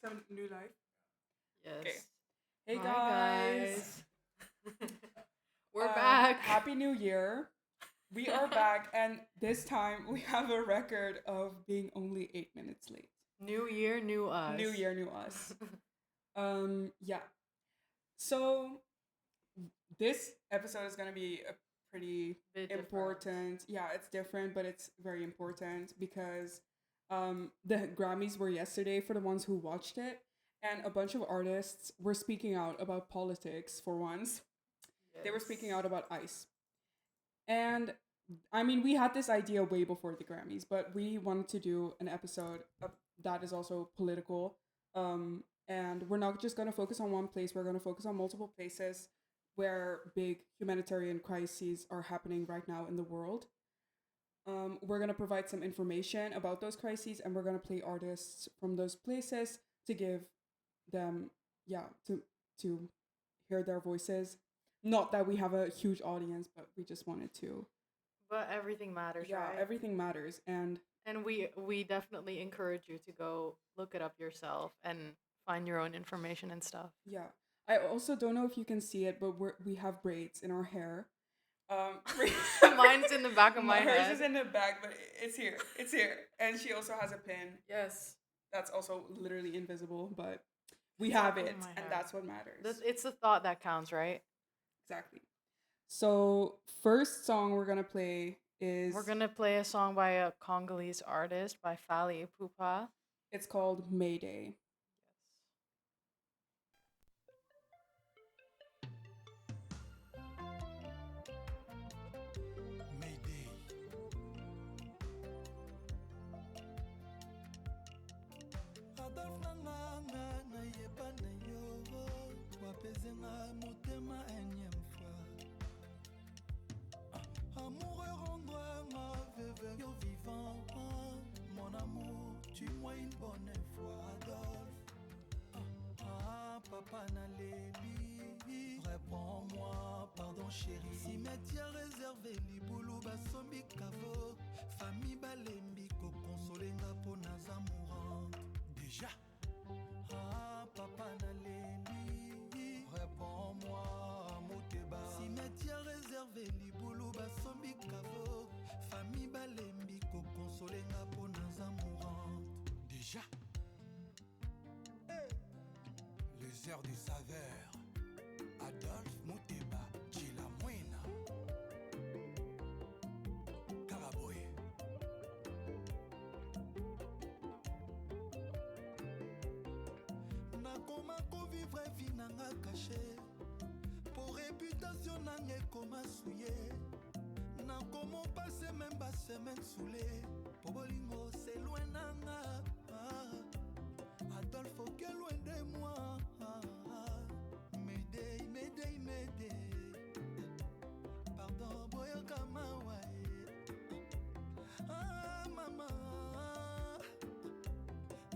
Some new life. Yes. Okay. Hey Hi, guys. We're back. Happy New Year. We are back, and this time we have a record of being only 8 minutes late. New year, new us. New year, new us. Yeah. So this episode is gonna be a pretty Bit important. Yeah, it's different, but it's very important because the Grammys were yesterday for the ones who watched it, and a bunch of artists were speaking out about politics for once. They were speaking out about ICE. And I mean, we had this idea way before the Grammys, but we wanted to do an episode that is also political. And we're not just going to focus on one place, we're going to focus on multiple places where big humanitarian crises are happening right now in the world. We're going to provide some information about those crises, and we're going to play artists from those places to give them, yeah, to hear their voices. Not that we have a huge audience, but we just wanted to. But everything matters, Yeah, right? everything matters, and we definitely encourage you to go look it up yourself and find your own information and stuff. yeah. I also don't know if you can see it, but we have braids in our hair. Mine's in the back of my Hers head. is in the back, but it's here. It's here, and she also has a pin. Yes. That's also literally invisible, but we have it, and hair. that's what matters. It's the thought that counts, right? Exactly. So first song we're gonna play is We're gonna play a song by a Congolese artist by Fally Ipupa. It's called Mayday. Mayday. Adolf nanga na yeba na yo wapezenga motema énième fois. Amoureux rends-moi ma veuve yo vivant. Mon amour, tue-moi une bonne fois, Adolphe. Papa Naléli, réponds-moi, pardon chérie. Cimetière réservé, Liboulou Basombi Kavo. Famille Balembi, Kokonsolenga pour naza mourante. Déjà. Papa Naléli, réponds-moi, Moteba. Cimetière réservé, Liboulou Basombi Kavo. Famille Balembi, Kokonsolenga pour naza mourante. Déjà. Les heures des saveurs. Adolphe Moteba, Chilamwena. Karaboy. Nakoma ko vivre vie nanga caché. Pour réputation nanga koma souillé. Nakoma passer même pas semaine saoulé. Pour bolingo c'est loin nanga. Adolphe, ok, loin de moi. Mayday, mayday, mayday. Pardon, boyo kamawa. Maman.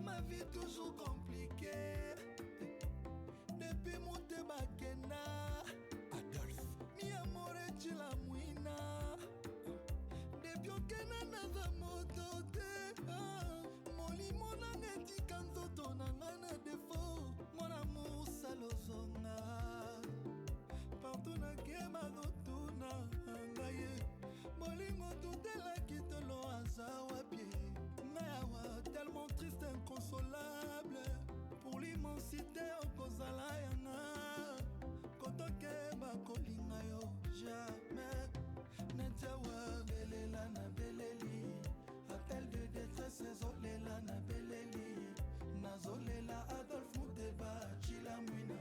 Ma vie toujours compliquée. Depuis mon tebakena. Adolphe. Mi amore chila muina. Depuis okena naza moto te. Molimo nanga etika nzoto nanga na defo. Mon amour salozonga. Partout nakema notuna ngaye. Molingo tutelaki tolo aza wapie. Ngayawa tellement triste inconsolable. Pour l'immensité okozala yanga. Kotoke bakolinga yo jamais. Netiawa belela na beleli. Appel de détresse ezolela na beleli. Nazolela Adolphe Muteba Chilamwina.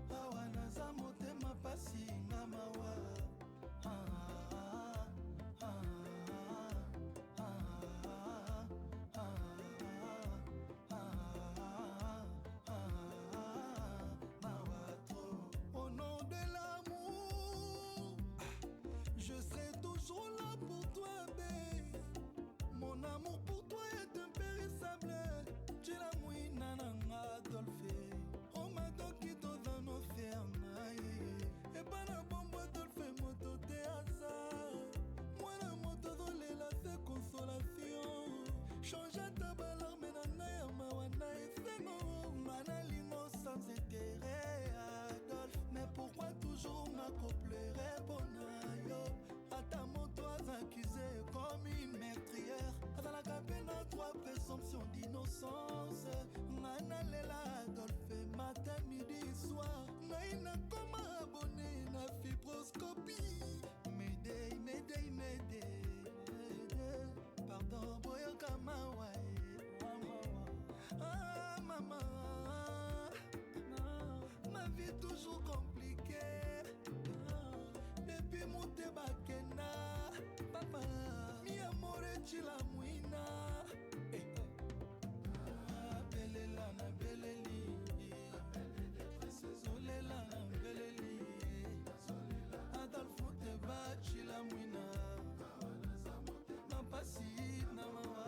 Awa naza motema pasi nga mawa. Au nom de l'amour, je serai toujours là pour toi, babe. Mon amour pour toi est impérissable. Tu la mouina nanga Adolphe. Oh ma dokito dans nos fernailles. Et pas la bombe Adolphe moto te asa. Moi la moto dole la fait consolation. Change ta balarme nanga ya mawana esengo. Ma toujours compliqué. Depuis Mouteba Kena, papa, mi amore chila muina. Belela na beleli, zolela na beleli. Adolfo Teba chila muina, na pasi na mawa.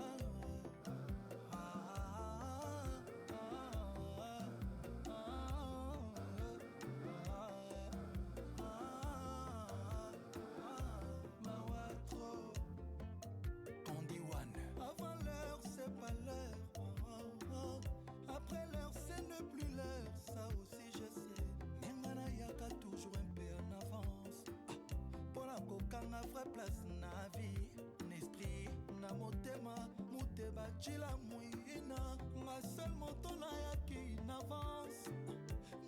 Avant l'heure, c'est pas l'heure. Après l'heure, ce n'est plus l'heure. Ça aussi, je sais. Mengana yaka toujours un peu en avance. Pour la kokanga, vraie place na vie. N'esprit, na motema, muteba, chila mouina. Ma seule moto na yaki in avance.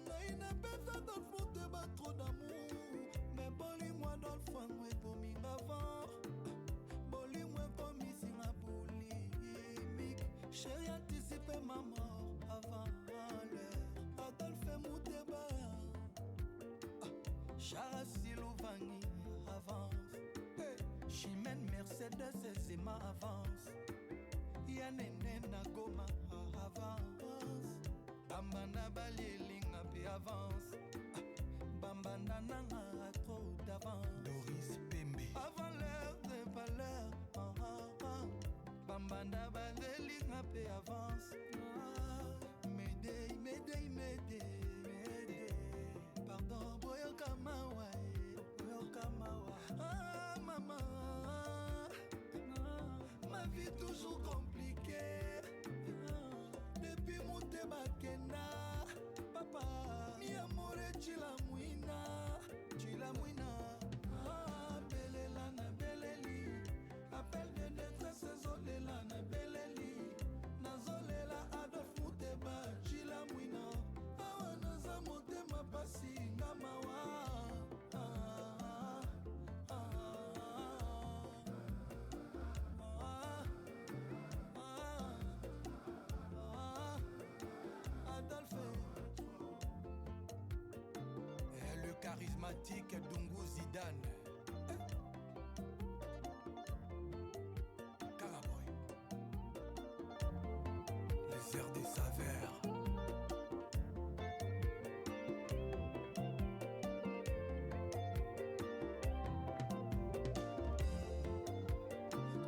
Na ina pesa dans le fond, te bat trop d'amour. Mais boli-moi dans le fond, ouais, pour m'y avant. Boli-moi pour m'y singa boulimique. Chérie, anticiper ma mort avant l'heure. Adolphe Mouteba. Charassi Louvangi avance. Hey. Chimène Mercedes et Zima avance. Yanene Nagoma avance. Bambana Balielinga pe avance. Bambana Nanga a trop d'avance. Doris Pembe. Avant l'heure, c'est pas l'heure. Bambana Balielinga pe avance. Médée, médée, médée, médée. Pardon, Boyoka Mawa. Boyoka Mawa. Ah, maman. Ma vie toujours compliquée. Depuis Mouteba Kena, papa, mi amore chila muina, chila muina. Ah, belela na beleli, appel de détresse zolela na beleli, na zolela Adolf Mouteba chila muina. Awa naza motema pasi ngamawa. Le charismatique Dungu Zidane. Caraboy. Les airs des saveurs.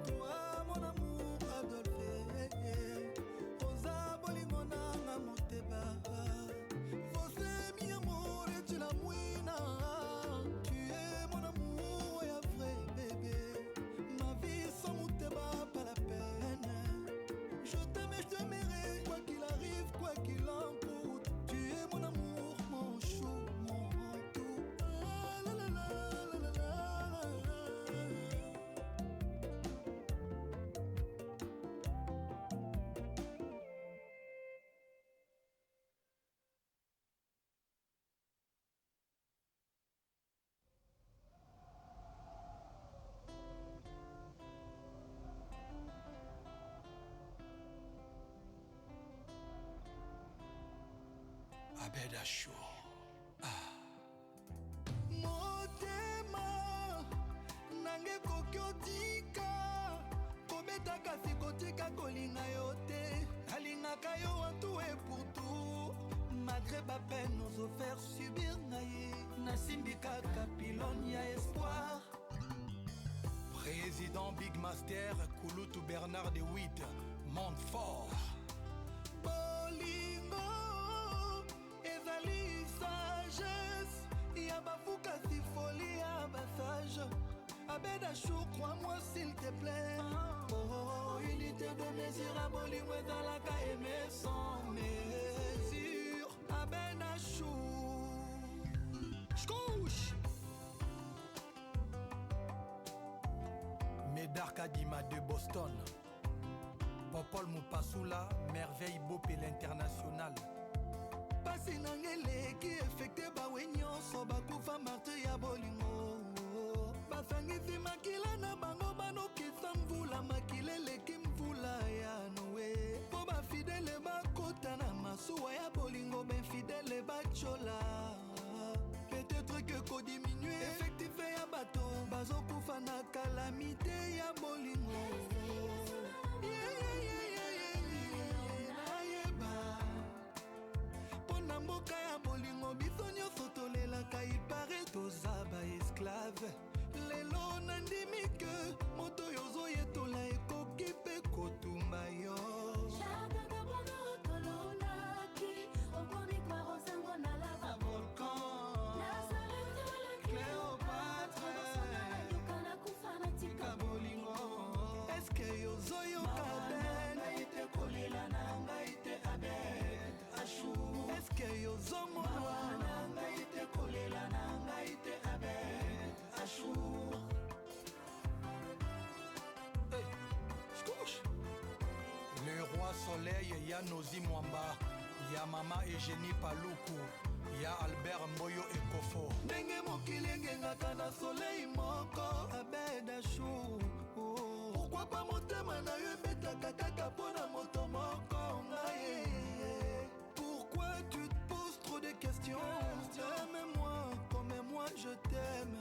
Toi mon amour Adolphe, Rosa Bolimona Moteba. Afterhours. Motema nange kokiotika kobeta kasi kotika kolinga yo te alingaka yo wantu e pour tout malgré bapeine nous offert subir naye nasimbi kaka pilone ya espoir. Président Big Master Kulutu Bernard de Witt Montfort. Afterhours, crois-moi s'il te plaît. Oh, unité de mesure à Bollywood dans la caille, mais sans mesure. Afterhours. J'couche. Médard Kadima de Boston. Popol Moupassoula, merveille Bopé l'international. Passé nangele qui effecté bawenyo so bakufa marte ya bolingo. Basangisi makila na bango banokisa mvula makilele kimvula ya noe. Po ba fidèle bakota na masuwa ya bolingo ben fidèle bachola. ekodiminue efektive ya bato bazokufa na kalamite ya bolingo nayeba mpo na mboka ya bolingo biso nyonso tolelaka ipare toza baesklave lelo nandimi ke moto oyo ozoyetola ekoki mpe kotumba yo Le roi soleil, ya Nozi Mwamba, ya mama Eugénie Paluku, ya Albert Mboyo Ekofo. Ndenge mokili engengaka na soleil moko abeda chou. Pourquoi pas motema na yo ebetaka kaka mpona moto moko ngai. Pourquoi tu te poses trop de questions? Aime-moi comme moi je t'aime.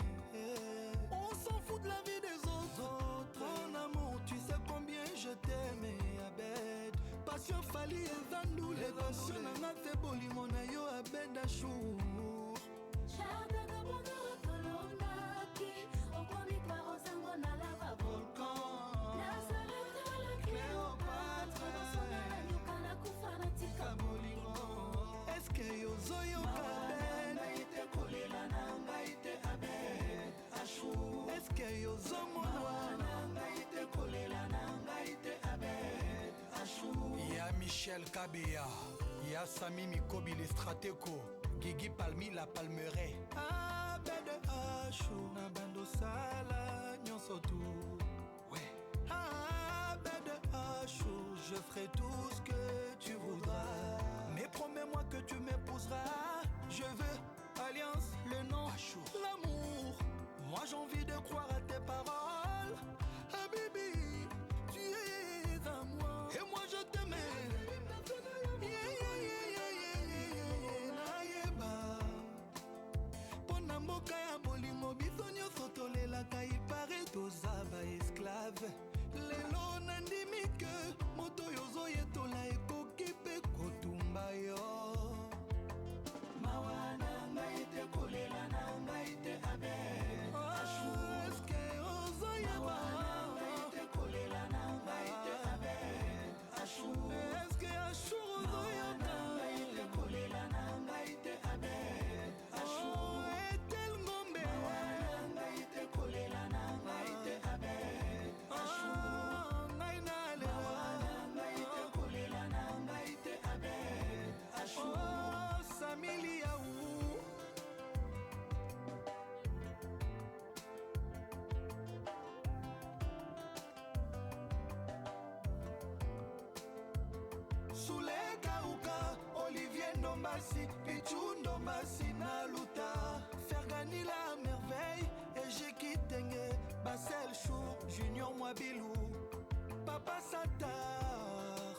On s'en fout de la vie des autres. Mon amour, tu sais combien je t'aime. Abed passion fali ezandu les passion nanga te bolimo na yo abed achour. Ya Michel Kabea, ya Sami Mikobi le strateko, Gigi Palmi la palmeraie. Abed Achou, na bando sala nyonso tu. Ouais. Abed Achou, je ferai tout ce que tu voudras. Mais promets-moi que tu m'épouseras. Je veux alliance, le nom, l'amour. Moi j'ai envie de croire à tes paroles. Habibi, tu es à moi. Et moi je t'aimais. Pona mboka ya bolingo biso nyonso tolelaka ipare toza baesklave. Lelo nandimi ke moto oyo ozoyetola ekoki mpe kotumba yo. Mawa na ngai te kolela na ngai te abe. Eske ozoyeba ngai te kolela na ngai te abe. Eske ashur ozoyoka ngai te kolela na ngai te abe. Etel ngombe ngai te kolela na ngai te abe. Ngai nalela ngai te kolela na ngai te abe. Samili yaou. Soule Karuka, Olivier Ndombasi, Pichou Ndombasi Naluta, Fergani la merveille, Ejeki Tenge, Basel Chou, Junior Mwabilou, Papa Satar,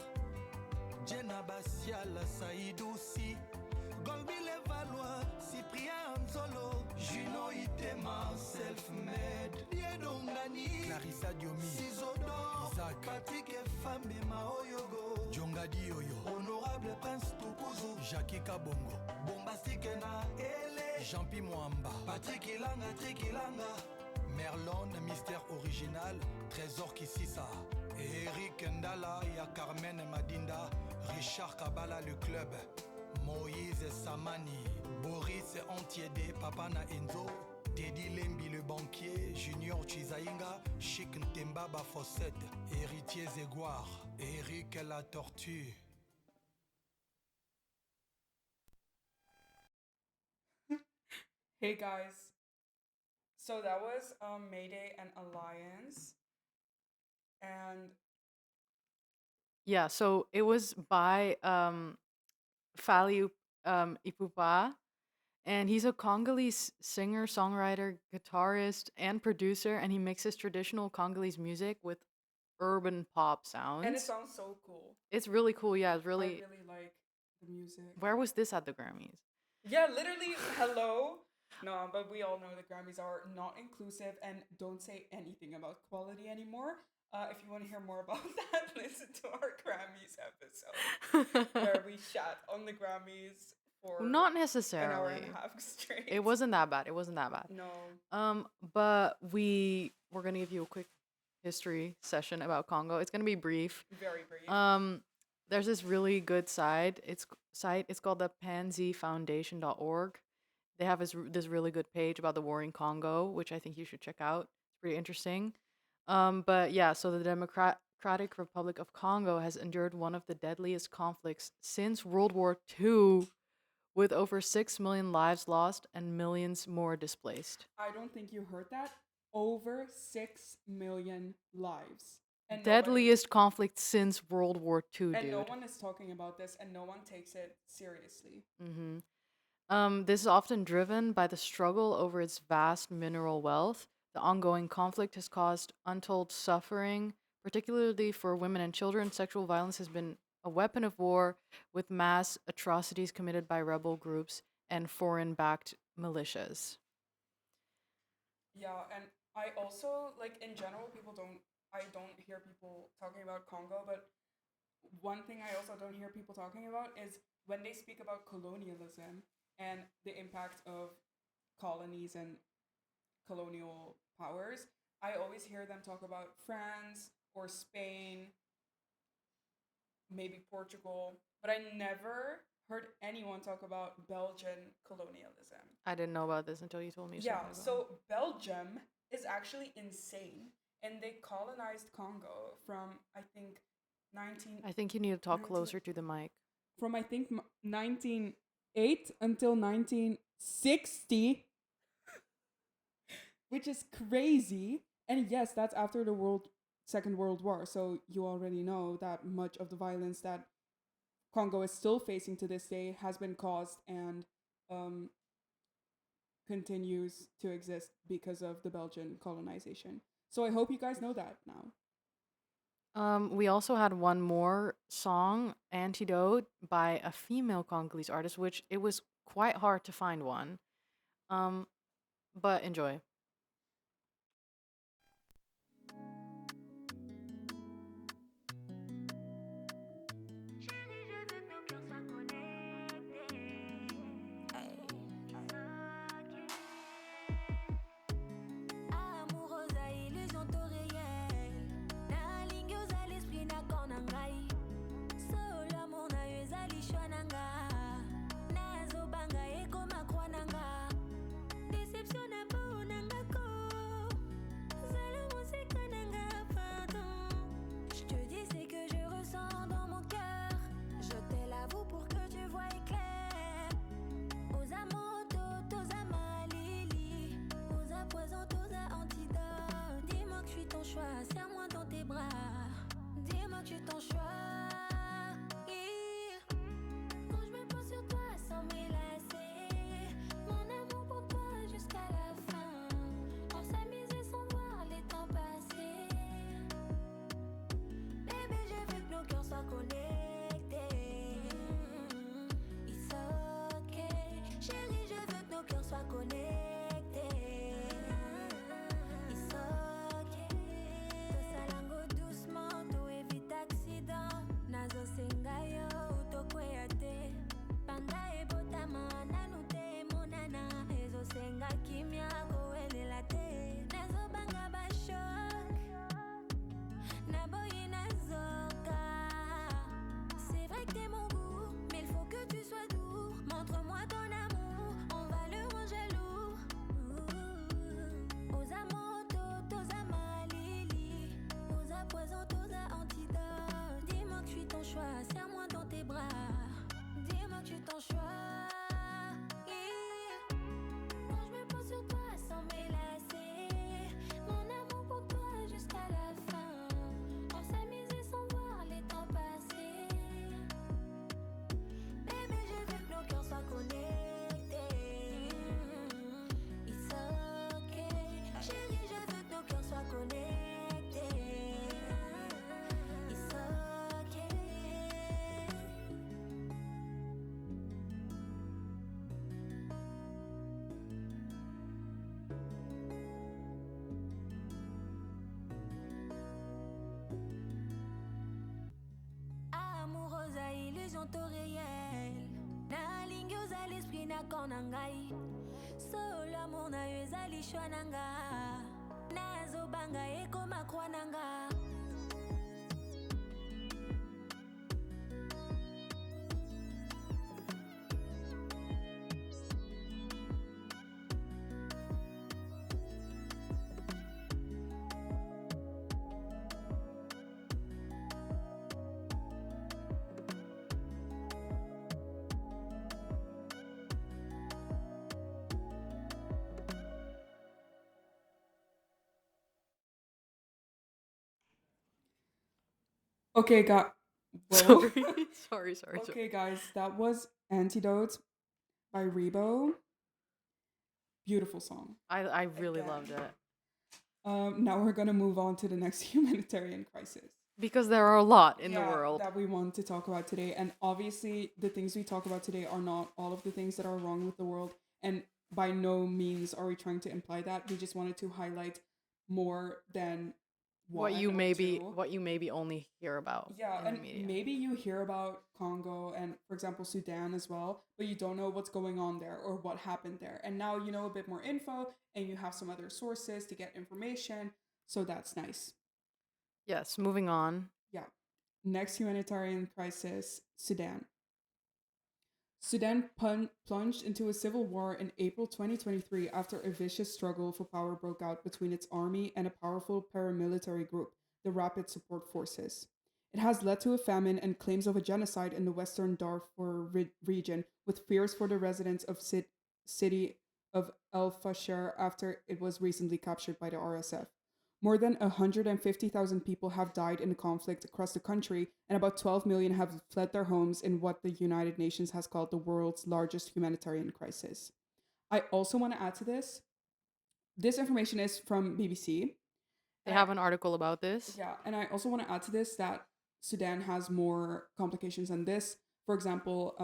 Jenna Basiala Saïdoussi, Golbi Levalois, Cyprien Anzolo, Juno Itema, Self-Made, Diedongani, Clarissa Diomi, Sizodo, Isaac, Patrick Efambe Maoyogo, Jongadi Yoyo, Honorable Prince Tukuzu, Jackie Kabongo, Bombastique na Ele, Jean-Pi Mwamba, Patrick Ilanga, Trick Ilanga, Merlon, Mystère Original, Trésor Kisisa, Eric Ndala, ya Carmen Madinda, Richard Kabala le club, Moïse Samani, Boris Antiede, Papana Enzo, Teddy Lembi le banquier, Junior Chizainga, Chic Ntemba Bafossette, Héritier Zégoire, Eric la tortue. Hey guys. So that was Mayday and Alliance. And Yeah, so it was by Fally Ipupa, and he's a Congolese singer, songwriter, guitarist, and producer, and he mixes traditional Congolese music with urban pop and it sounds. sounds so cool. It's really cool. Yeah, it's I really. really like the music. Where was this at the Grammys? Yeah, literally, hello. No, but we all know the Grammys are not inclusive and don't say anything about quality anymore. If you want to hear more about that, listen to our Grammys episode where we chat on the Grammys for Not an hour and a necessarily. half straight. It wasn't that bad. It wasn't that bad. No. But we're gonna give you a quick history session about Congo. It's gonna be brief. Very brief. There's this really good site. It's called the pansyfoundation.org. They have this really good page about the war in Congo, which I think you should check out. It's pretty interesting. But yeah, so the Democratic Republic of Congo has endured one of the deadliest conflicts since World War II, with over 6 million lives lost and millions more displaced. I don't think you heard that. Over 6 million lives. And Deadliest conflict since World War II, and dude. no one is talking about this, and no one takes it seriously. This is often driven by the struggle over its vast mineral wealth. The ongoing conflict has caused untold suffering, particularly for women and children. Sexual violence has been a weapon of war, with mass atrocities committed by rebel groups and foreign backed militias. Yeah, and I also like in general I don't hear people talking about Congo, but one thing I also don't hear people talking about is when they speak about colonialism and the impact of colonies and colonial powers, I always hear them talk about France or Spain, maybe Portugal, but I never heard anyone talk about Belgian colonialism. I didn't know about this until you told me. Yeah, so Belgium is actually insane, and they colonized Congo from I think 19 I think you need to talk 19 closer to the mic. from I think 1908 until 1960, which is crazy. And yes, that's after the Second World War. So you already know that much of the violence that Congo is still facing to this day has been caused and um, continues to exist because of the Belgian colonization. So I hope you guys know that now. We also had one more song, Antidote, by a female Congolese artist, which it was quite hard to find one. But enjoy. Amoureuse à illusion to réel. Nalingi oza l'esprit na corps na ngai. Solo amour na yo ezali choix na nga. Nazobanga ekoma croix na nga. Déception na peau na na corps na ngai solo amour na yo ezali choix na nga nazobanga ekoma croix na nga. Okay, whoa. Sorry. Sorry. Okay, guys, that was Antidote by Rebo. Beautiful song. I really Again. loved it. Now we're gonna move on to the next humanitarian crisis. Because there are a lot in the Yeah, world. that we want to talk about today. And obviously, the things we talk about today are not all of the things that are wrong with the world. And by no means are we trying to imply that. We just wanted to highlight more than What you one or maybe two. what you maybe only hear about Yeah, in the and media. maybe you hear about Congo and, for example, Sudan as well, but you don't know what's going on there or what happened there. And now you know a bit more info and you have some other sources to get information. So that's nice. Yes, moving on. Yeah. Next humanitarian crisis, Sudan. Sudan plunged into a civil war in April 2023 after a vicious struggle for power broke out between its army and a powerful paramilitary group, the Rapid Support Forces. It has led to a famine and claims of a genocide in the western Darfur region, with fears for the residents of city of El Fasher after it was recently captured by the RSF. More than 150,000 people have died in the conflict across the country, and about 12 million have fled their homes in what the United Nations has called the world's largest humanitarian crisis. I also want to add to this. This information is from BBC. They have an article about this. Yeah, and I also want to add to this that Sudan has more complications than this. For example,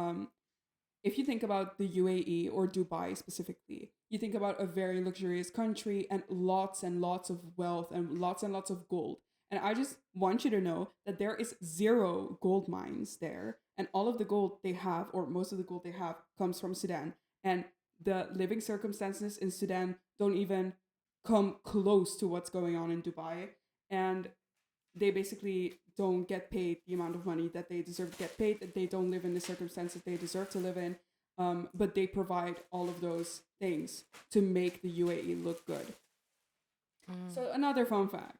if you think about the UAE or Dubai specifically, you think about a very luxurious country and lots of wealth and lots of gold. And I just want you to know that there is zero gold mines there. And all of the gold they have, or most of the gold they have, comes from Sudan. And the living circumstances in Sudan don't even come close to what's going on in Dubai. And they basically don't get paid the amount of money that they deserve to get paid, that they don't live in the circumstances they deserve to live in, but they provide all of those things to make the UAE look good. So another fun fact.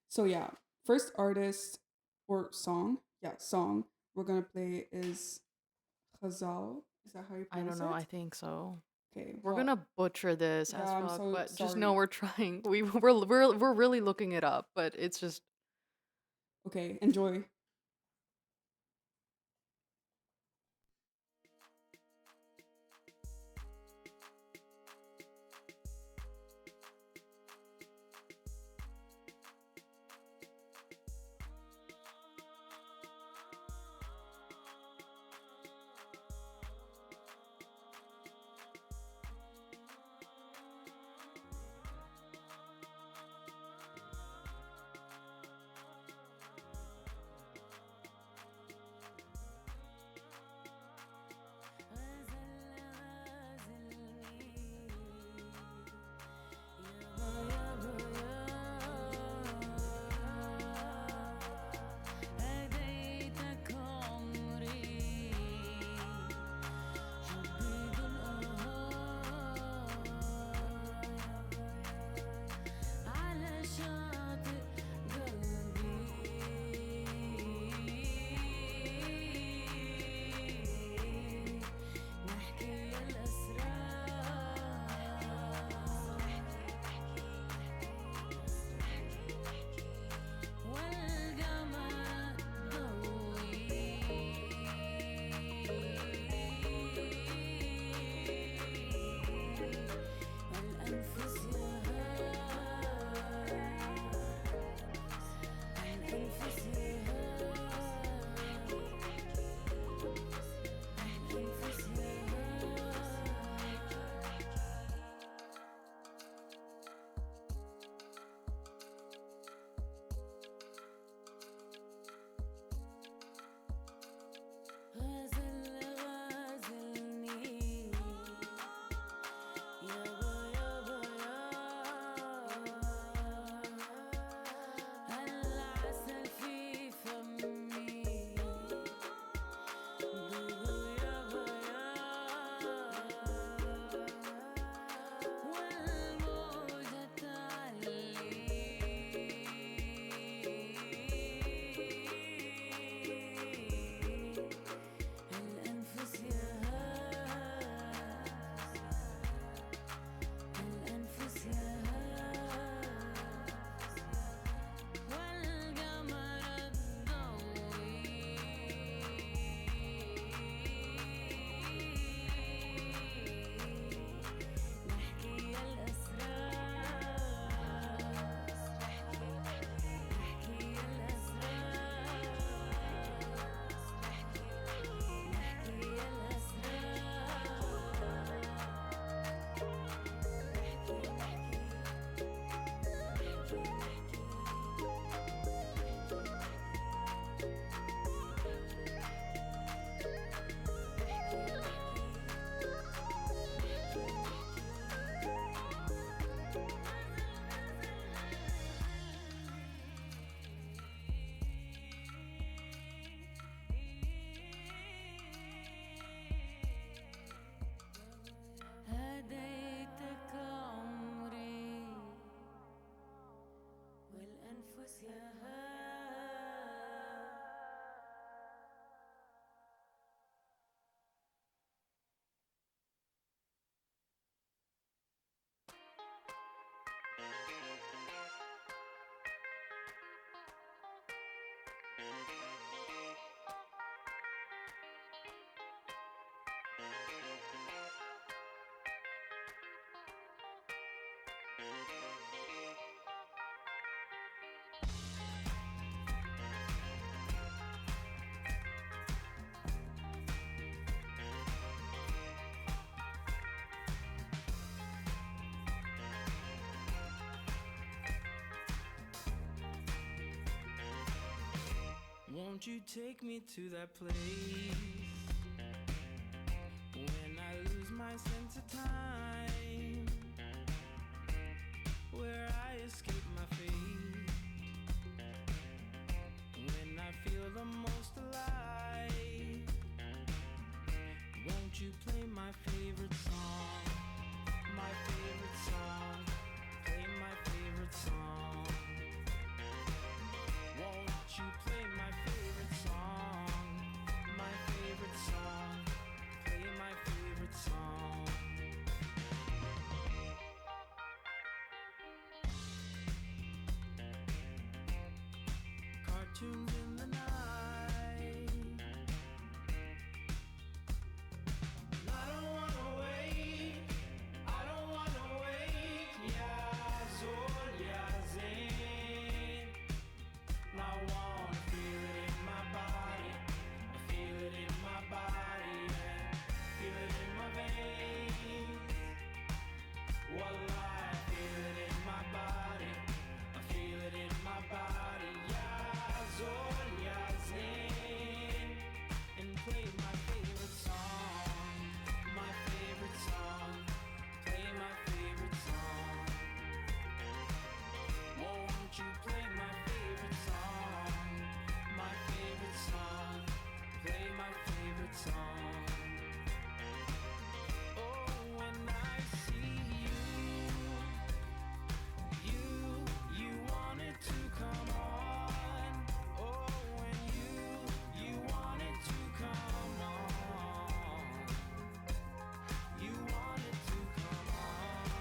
So yeah, first artist or song, song we're gonna play is Ghazal. Is that how you I pronounce don't know. it? I think so. Okay, We're gonna butcher this as yeah, I'm fuck, so but just sorry. know we're trying. We're really looking it up, but it's just Okay, enjoy. Won't you take me to that place when I lose my sense of time, where I escape my fate, when I feel the most alive? Won't you play my favorite song, my favorite song, play my favorite song? Won't you play my favorite song, my favorite song, play my favorite song? Cartoons in the night, I don't wanna wait, I don't wanna wait, yeah, Zol, yeah, Zayn. I wanna feel it in my body, I feel it in my body, and feel it in my veins. Wallah, I feel it in my body, I feel it in my body, yeah, Zol, yeah, Zayn. And play my favorite song, my favorite song, play my favorite song. Won't you play my favorite song, my favorite song, play my favorite song? Oh, when I see you wanted to come on. Oh, when you wanted to come on, you wanted to come on.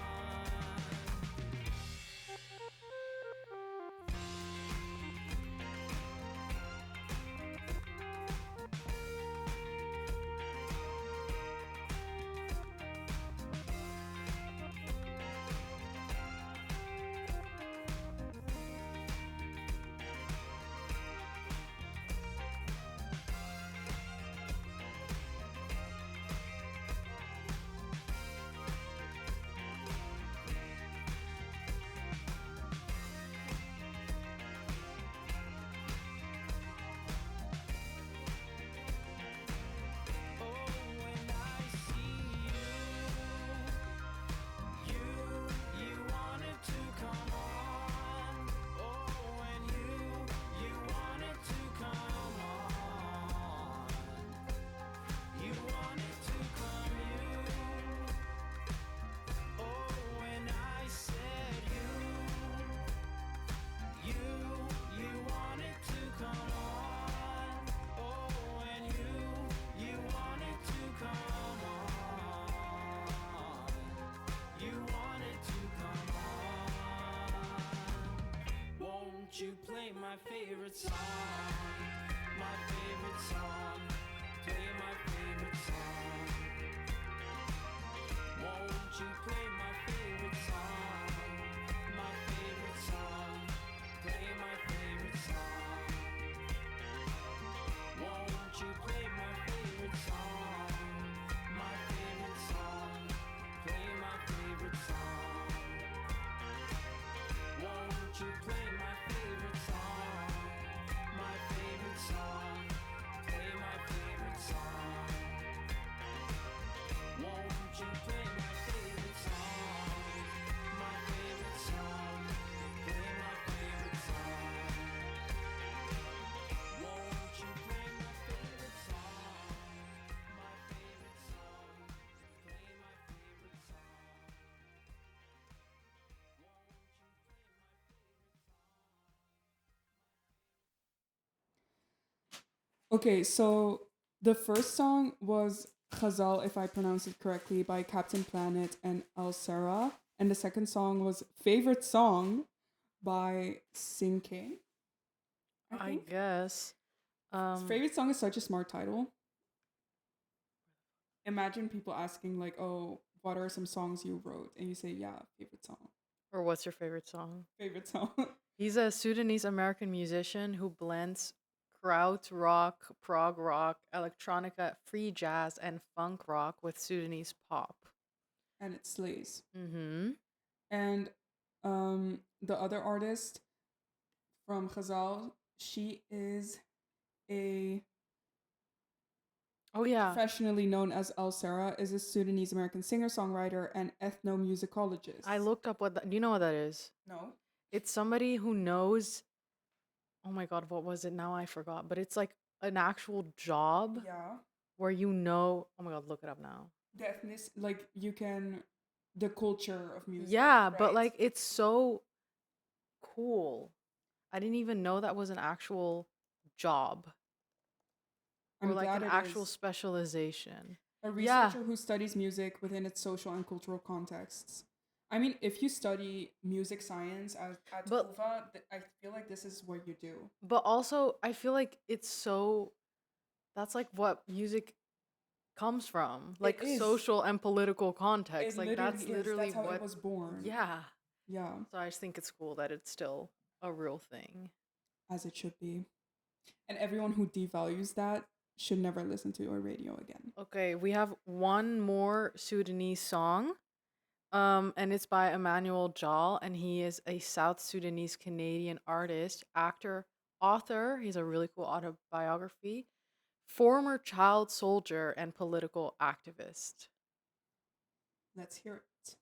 Oh, when I see you wanted to come on. Oh, when you wanted to come on, you wanted to come Oh, when I said you wanted to come on. Oh, when you wanted to come on, you wanted to come on. Won't you play my favorite song, my favorite song, play my favorite song? Won't you play my favorite song, my favorite song, play my favorite song? Won't you play my favorite song, my favorite song, play my favorite song? Won't you play my favorite song, my favorite song, play my favorite song? Won't you play my favorite song, my favorite song, play my favorite song? Won't you play my favorite song, my favorite song, play my favorite song? Okay, so the first song was Khazal, if I pronounce it correctly, by Captain Planet and Al Sarah. And the second song was Favorite Song by Sinke, I I think. guess. Favorite Song is such a smart title. Imagine people asking, like, oh, what are some songs you wrote? And you say, yeah, favorite song. Or what's your favorite song? Favorite song. He's a Sudanese American musician who blends kraut rock, prog rock, electronica, free jazz, and funk rock with Sudanese pop. And it slays. Mm-hmm. And the other artist from Khazal, she is a Oh yeah, professionally known as Al Sarah, is a Sudanese American singer songwriter and ethnomusicologist. I looked up what that. Do you know what that is? No. It's somebody who knows. Oh my god, what was it? Now I forgot. But it's like an actual job Yeah. where you know. Oh my god, look it up now. The ethnic, like you can, the culture of music. Yeah, but right? like it's so cool. I didn't even know that was an actual job or I'm like glad an it actual is. specialization. A Yeah, researcher who studies music within its social and cultural contexts. I mean, if you study music science at but UVA, I feel like this is what you do. but also I feel like it's so that's like what music comes from. It Like is. social and political context. It Like literally that's is. literally That's how it what was born. yeah. Yeah, So I just think it's cool that it's still a real thing. as it should be. And everyone who devalues that should never listen to a radio again. Okay, we have one more Sudanese song. And it's by Emmanuel Jal, and he is a South Sudanese Canadian artist, actor, author. He's a really cool autobiography, former child soldier, and political activist. Let's hear it.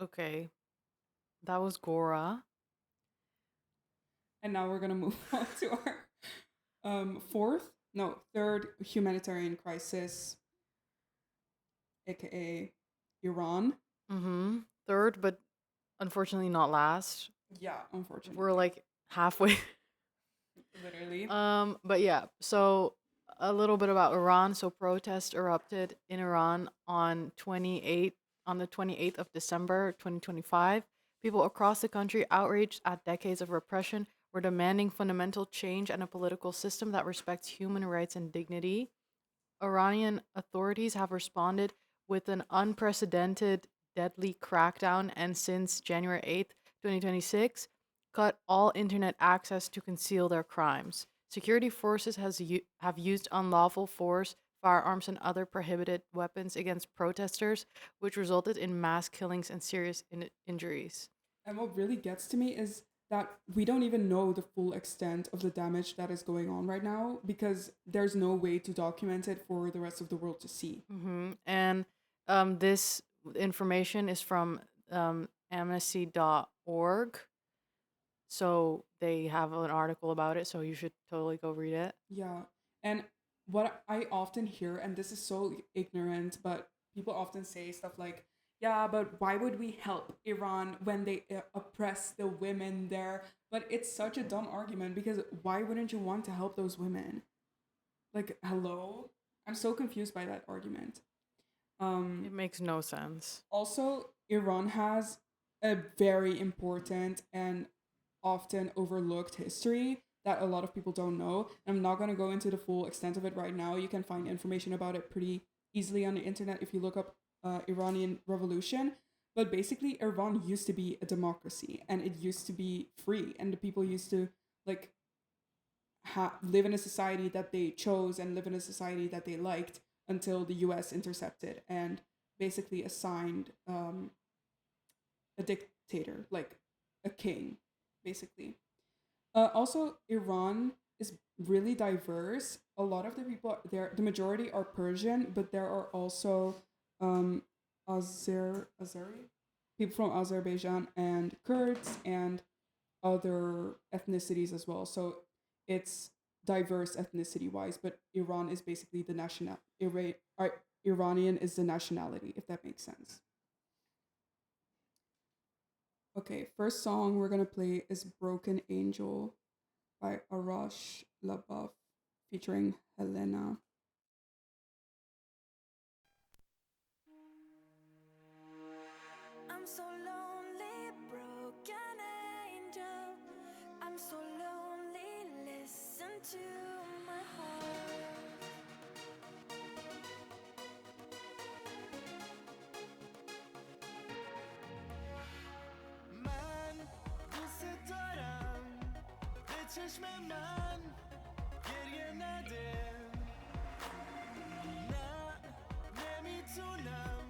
Okay, that was Gora. And now we're gonna move on to our third humanitarian crisis, aka Iran. Mm-hmm. Third, but unfortunately not last. Yeah, We're unfortunately. like halfway. Literally. But yeah, so a little bit about Iran. So protests erupted in Iran on the 28th of December 2025. People across the country, outraged at decades of repression, were demanding fundamental change and a political system that respects human rights and dignity. Iranian authorities have responded with an unprecedented, deadly crackdown and since January 8th, 2026, cut all internet access to conceal their crimes. Security forces have used unlawful force, firearms, and other prohibited weapons against protesters, which resulted in mass killings and serious injuries. And what really gets to me is that we don't even know the full extent of the damage that is going on right now because there's no way to document it for the rest of the world to see. And this information is from amnesty.org. So they have an article about it, so you should totally go read it. Yeah. And what I often hear, and this is so ignorant, but people often say stuff like, yeah, but why would we help Iran when they oppress the women there? But it's such a dumb argument because why wouldn't you want to help those women? Like, hello? I'm so confused by that argument. It makes no sense. Also, Iran has a very important and often overlooked history that a lot of people don't know. I'm not going to go into the full extent of it right now. You can find information about it pretty easily on the internet if you look up Iranian Revolution. But basically, Iran used to be a democracy and it used to be free, and the people used to like live in a society that they chose and live in a society that they liked until the US intercepted and basically assigned a dictator, like a king, basically. Also, Iran is really diverse. A lot of the people there, the majority are Persian, but there are also um, Azeri people from Azerbaijan and Kurds and other ethnicities as well. So it's diverse ethnicity wise, but Iran is basically the Iranian is the nationality, if that makes sense. Okay, first song we're gonna play is Broken Angel by Arash Labaf featuring Helena. I'm so lonely, broken angel. I'm so lonely, listen to my heart. من دوست دارم به چشم من گریه نده نه نمیتونم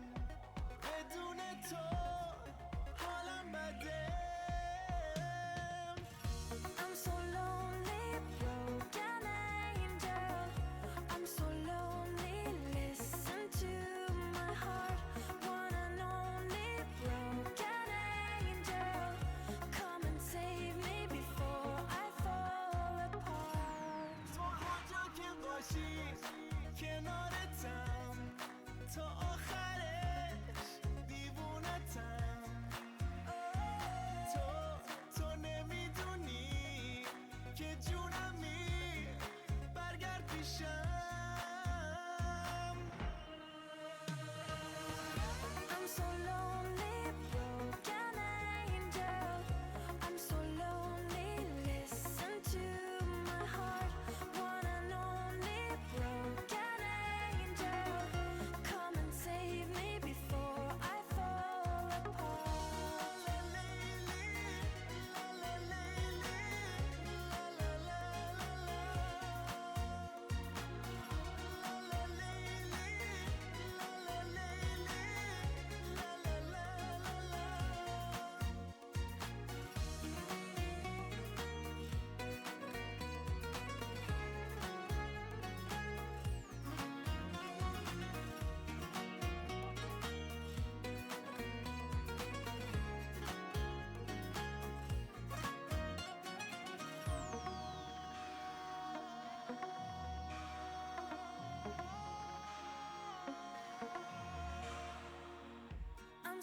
بدون تو حالم بده I'm so lonely, broken angel. I'm so lonely, listen to my heart. One and only broken angel. Come and save me before I fall apart. تو هر جا که باشی کنارتم تا آخر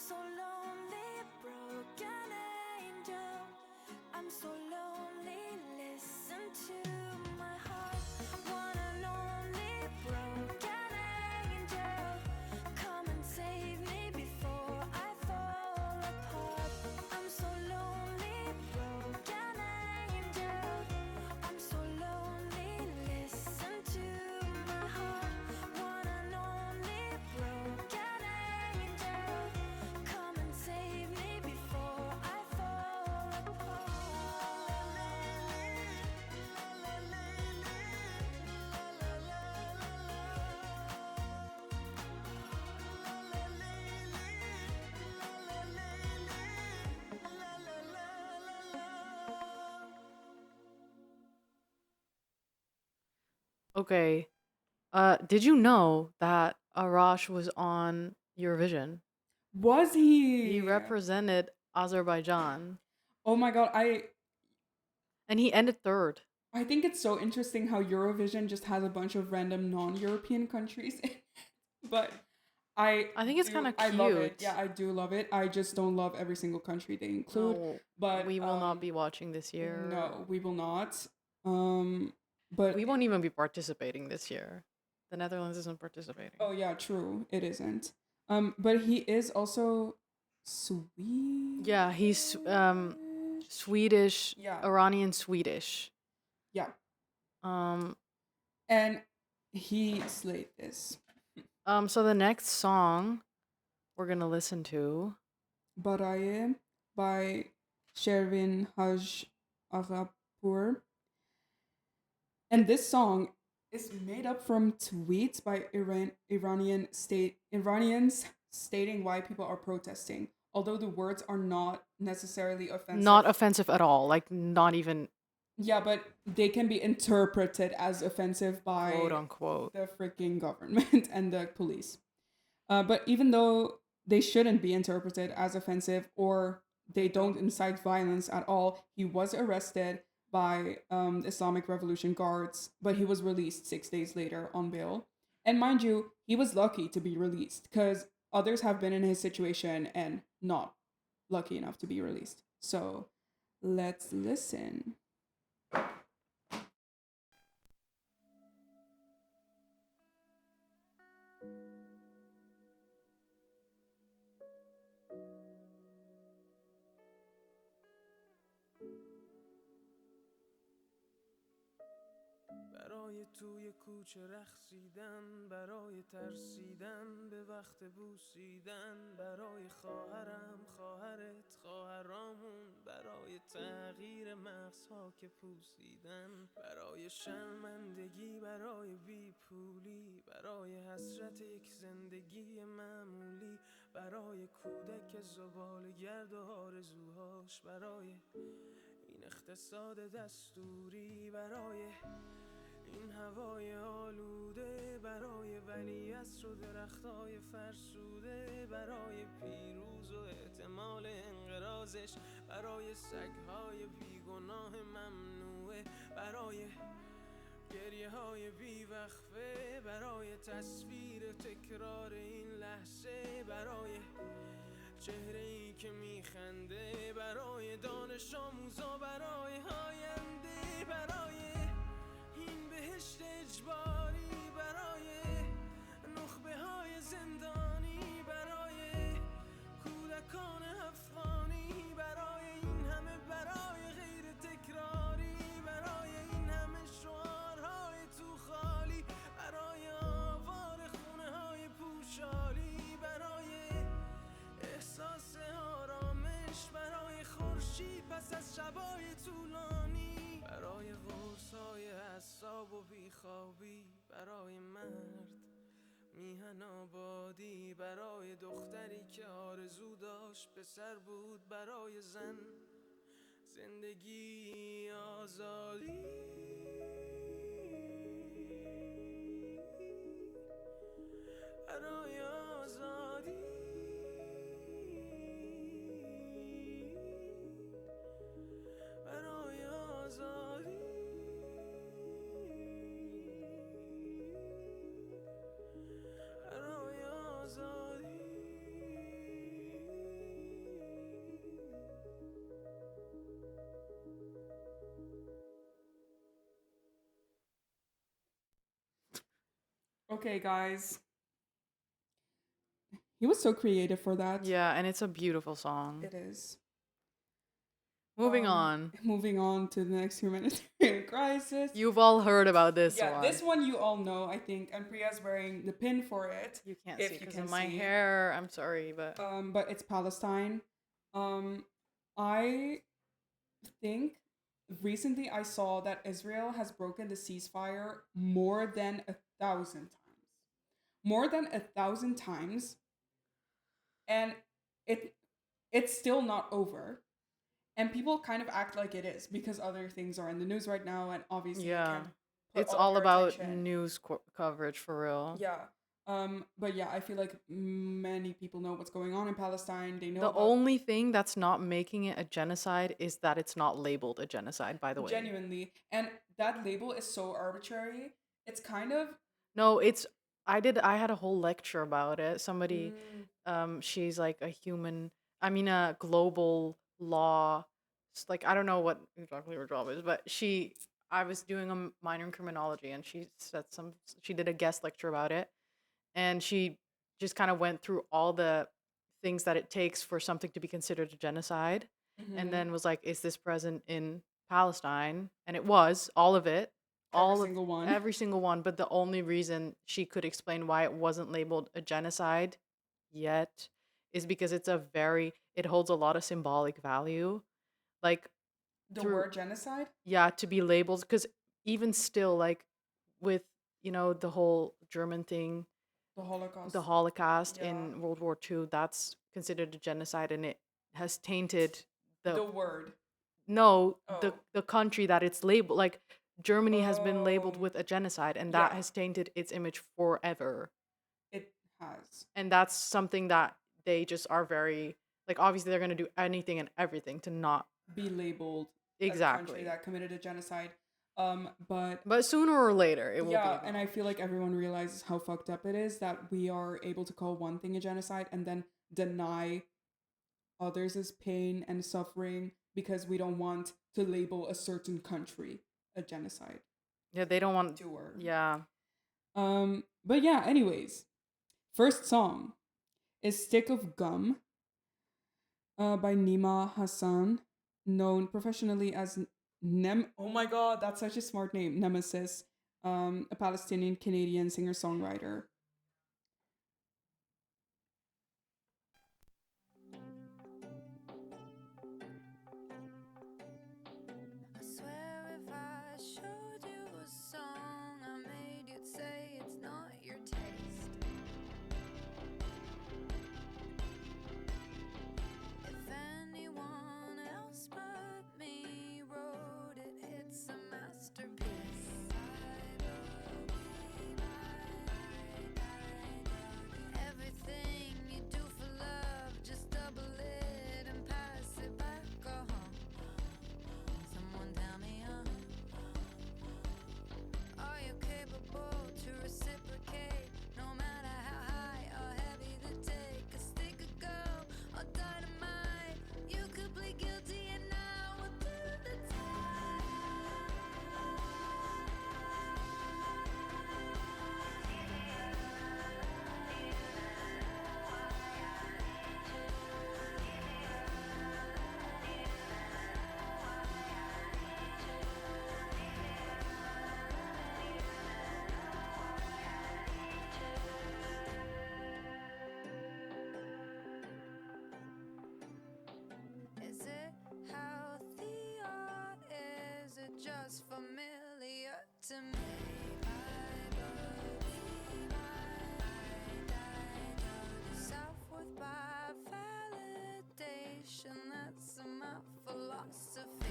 so lonely, broken angel. I'm so lonely, listen to my heart. One and only broken angel. Come and save me before I fall apart. I'm so lonely, broken angel. I'm so lonely, listen to my heart. One and only broken angel. Come and save me before I fall apart. Okay. Did you know that Arash was on Eurovision? Was He he? represented Azerbaijan, Oh my god, and he ended third. I think it's so interesting how Eurovision just has a bunch of random non-European countries. But I think it's kind of I love it. cute. Yeah, I do love it. I just don't love every single country they include. No, But we will not be watching this year. no, we will not. But We won't even be participating this year. The Netherlands isn't participating. oh yeah, true, it isn't. But he is also sweet. Yeah, he's Swedish, Yeah, Iranian Swedish. yeah, Um and he slayed this. so the next song we're going to listen to, Baraye by Shervin Haj Arapur. And this song is made up from tweets by Iranians stating why people are protesting, although the words are not necessarily offensive. not offensive at all, like not even Yeah, but they can be interpreted as offensive by quote unquote. the freaking government and the police. But even though they shouldn't be interpreted as offensive or they don't incite violence at all, he was arrested by Islamic Revolution guards, but he was released 6 days later on bail. And mind you, he was lucky to be released because others have been in his situation and not lucky enough to be released. So let's listen. برای توی کوچه رقصیدن، برای ترسیدن به وقت بوسیدن، برای خواهرم، خواهرت، خواهرامون، برای تغییر مغزها که پوسیدن، برای شرمندگی، برای بیپولی، برای حسرت یک زندگی معمولی، برای کودک زباله‌گرد و آرزوهاش، برای این اقتصاد دستوری، برای این هوای آلوده، برای ولیعصر و درختای فرسوده، برای پیروز و احتمال انقراضش، برای سگهای بیگناه ممنوعه، برای گریه های بیوقفه، برای تصویر تکرار این لحظه، برای چهره ای که میخنده، برای دانش آموزا، برای آینده، برای این بهشت اجباری، برای نخبه های زندانی، برای کودکان افغانی، برای این همه برای غیر تکراری، برای این همه شعارهای تو خالی، برای آوار خونه های پوشالی، برای احساس آرامش، برای خورشید پس از شبای طولانی، برای قرصای اعصاب و بیخوابی، برای مرد میهن آبادی، برای دختری که آرزو داشت پسر بود، برای زن زندگی آزادی، برای آزادی، برای آزادی، برای آزادی. Okay, guys. He was so creative for that. Yeah, and it's a beautiful song. It is. Moving on. Moving on to the next humanitarian crisis. You've all heard about this Yeah, one. this one you all know, I think, and Priya's wearing the pin for it. You can't if see you because can of my see. hair. I'm sorry, but But it's Palestine. I think recently I saw that Israel has broken the ceasefire more than 1,000 times. More than 1,000 times, and it's still not over. And people kind of act like it is because other things are in the news right now, and obviously you yeah, can't put it's all all of your about attention. news coverage for real. Yeah. But yeah, I feel like many people know what's going on in Palestine. They know The about only thing that's not making it a genocide is that it's not labeled a genocide, by the way. genuinely, and that label is so arbitrary. It's kind of No, I had a whole lecture about it. Somebody she's like a global law like I don't know what exactly her job is, but I was doing a minor in criminology and she did a guest lecture about it, and she just kind of went through all the things that it takes for something to be considered a genocide, and then was like, is this present in Palestine? And it was all of it, single one. every single one. But the only reason she could explain why it wasn't labeled a genocide yet is because it holds a lot of symbolic value, like The word genocide. yeah, to be labeled, because even still, like with the whole German thing, The Holocaust. Yeah. in World War II, that's considered a genocide, and it has tainted The word. no, Oh. the country that it's labeled, like Germany has been labeled Oh. with a genocide, and that Yeah. has tainted its image forever. It has. And that's something that they just are very, like, obviously they're going to do anything and everything to not Be labeled as a country exactly. that committed a genocide. But sooner or later it will be yeah, and I acknowledged. feel like everyone realizes how fucked up it is that we are able to call one thing a genocide and then deny others' pain and suffering because we don't want to label a certain country a genocide Yeah, they don't want doer. yeah. But yeah, anyways, first song is Stick of Gum by Nima Hassan, known professionally as oh my god, that's such a smart name, Nemesis, a Palestinian Canadian singer songwriter. I swear if I showed you a song I made, you'd say it's not your taste. If anyone else but me wrote it, it's a masterpiece. Everything you do for love, just double it and pass it back. Someone tell me, are you capable to reciprocate? No matter how high or heavy the take, a stick of gum or dynamite, you could plead guilty and I will do the Is it healthy or is it just familiar to me? Self-worth by validation, that's my philosophy.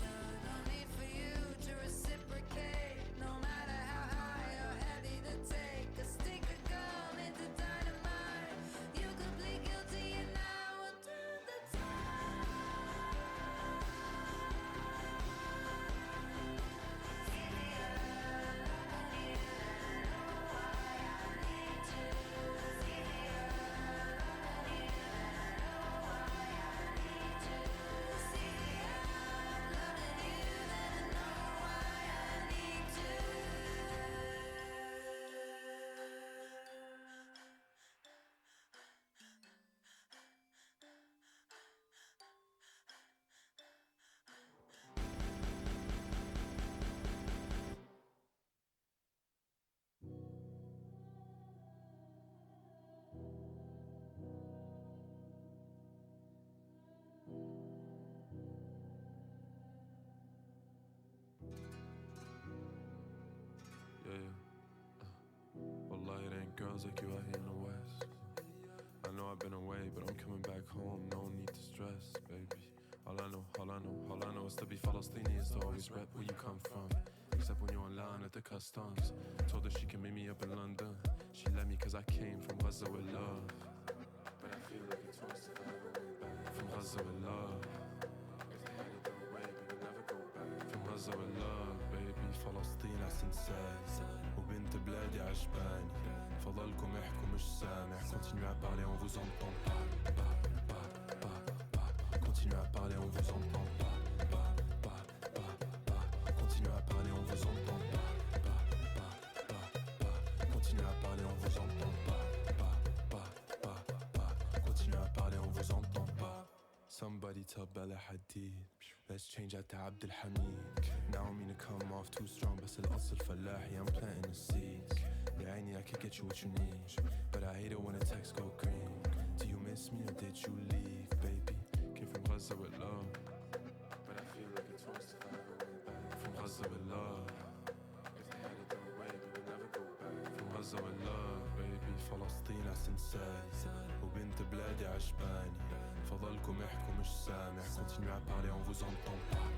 No need for you to reciprocate, no matter how high or heavy the take. A stick of gum into dynamite, you could plead guilty and I will do the been away, but I'm coming back home. No need to stress, baby. All I know is to be Palestinian is to always rep where you come from. Except when you're online at the customs. Told her she can meet me up in London. She let me cause I came from Gaza with love. But I feel like it's twice if I ever went back. From Gaza with love. If they had it their way, we would never go back. From Gaza with love, baby. فلسطين أحسن ساي وبنت بلادي عجباني فضلكم احكوا مش سامع. Continuez à parler, on vous entend pas. Continuez à parler, on vous entend pas. Continuez à parler, on vous entend pas. Continuez à parler, on vous entend pas. Continuez à parler, on vous entend pas. Somebody tell Bella Hadid, let's change that to Abdul Hamid. Now I mean to come off too strong, بس الأصل فلاحي, I'm planting the seeds. يا عيني I could get you what you need, but I hate it when the texts go green. Do you miss me or did you leave, baby? Came from Gaza with love, but I feel like it's worse if I ever went back. From Gaza with love, if they had it their way, we would never go back. From Gaza with love, baby. فلسطين أحسن ساي وبنت بلادي عجباني فضلكم احكوا مش سامع. Continuez à parler, on vous entend pas.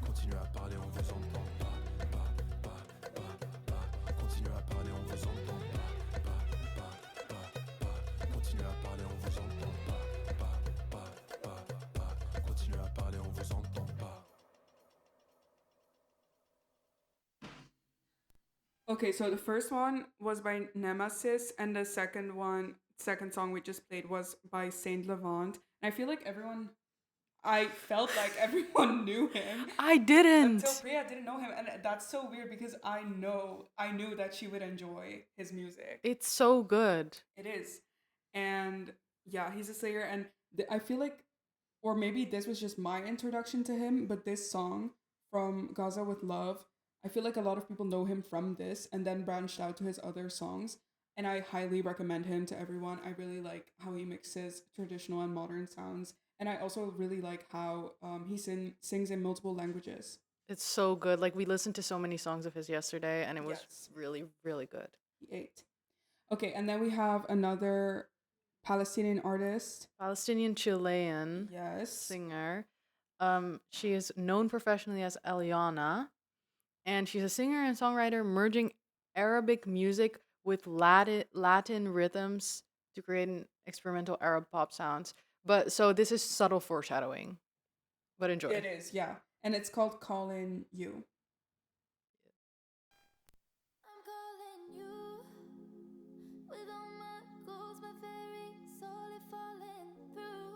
Continuez à parler, on vous entend pas. Continuez à parler, on vous entend pas. Continuez à parler, on vous entend pas. Continuez à parler, on vous entend pas. Okay, so the first one was by Nemesis, and the second song we just played was by Saint Levant. And I feel like I felt like everyone knew him I until didn't. Priya didn't know him, and that's so weird because I knew that she would enjoy his music. It's so good. It is, and yeah, he's a singer, and I feel like, or maybe this was just my introduction to him, but this song from Gaza with Love, I feel like a lot of people know him from this and then branched out to his other songs. And I highly recommend him to everyone. I really like how he mixes traditional and modern sounds. And I also really like how he sings in multiple languages. It's so good. Like we listened to so many songs of his yesterday, and it was Yes. really, really good. He ate. Okay, and then we have another Palestinian artist. Palestinian Chilean Yes. singer. She is known professionally as Eliana, and she's a singer and songwriter merging Arabic music with Latin rhythms to create an experimental Arab pop sounds. But so this is subtle foreshadowing. But enjoy. It is, yeah. And it's called Calling You. I'm calling you with all my goals, my very soul is falling through.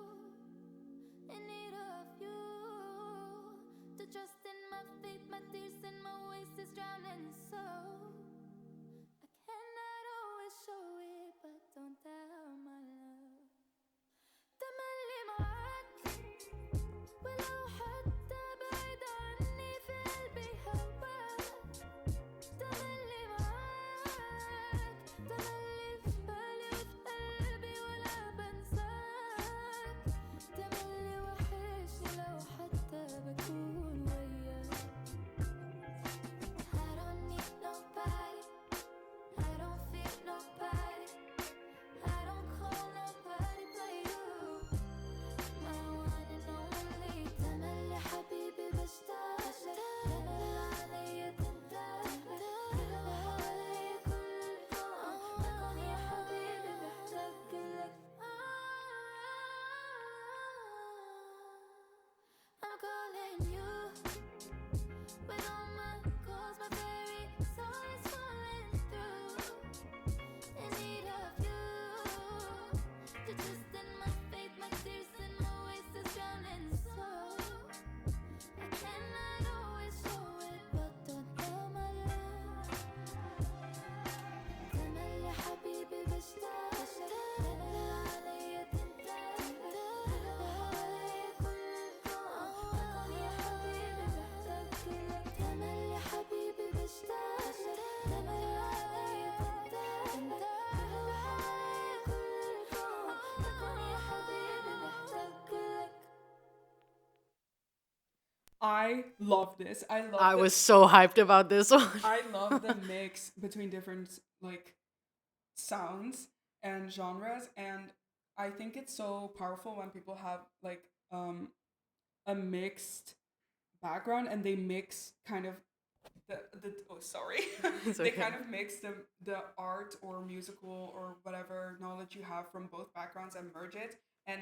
In need of you to trust in my faith, my tears and my ways is drowning. So I cannot always show it, but don't tell my love. تملي معاك ولو حتى بعيد عني في قلبي هواك. تملي معاك تملي في بالي وفي قلبي ولا بنساك. تملي وحشني لو حتى بكون وياك. I don't need nobody, I don't feel nobody, I don't call nobody but you, my one and only. تملي حبيبي بشتاق لك، تملي عليا تندهلك، تملي حواليا كل الكون، بكون يا حبيبي بحتاج لك. I'm calling you with all my goals, my very soul is falling through. In need of you to trust in my faith, my tears and my ways is drowning. So I cannot always show it, but don't tell my love. تملي حبيبي بشتاق لك، تملي عليا تندهلك، تملي حواليا كل الكون، بكون يا حبيبي بحتاج لك. تملي حبيبي بشتاق لك، تملي عليا تندهلك، تملي حواليا كل الكون، بكون يا حبيبي بحتاج لك. I love this. I was so hyped about this one. I love the mix between different like sounds, and genres, and I think it's so powerful when people have like a mixed background and they mix kind of the oh sorry It's they okay. kind of mix the art or musical or whatever knowledge you have from both backgrounds and merge it, and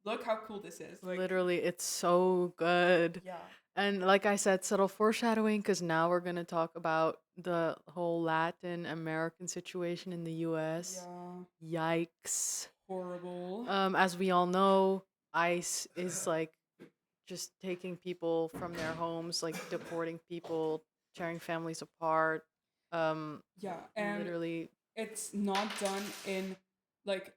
look how cool this is. Like, Literally, it's so good. yeah, And like I said, subtle foreshadowing, because now we're going to talk about the whole Latin American situation in the US. yeah, Yikes. horrible. As we all know, ICE is like just taking people from their homes, like deporting people, tearing families apart. Yeah, and Literally, it's not done in like,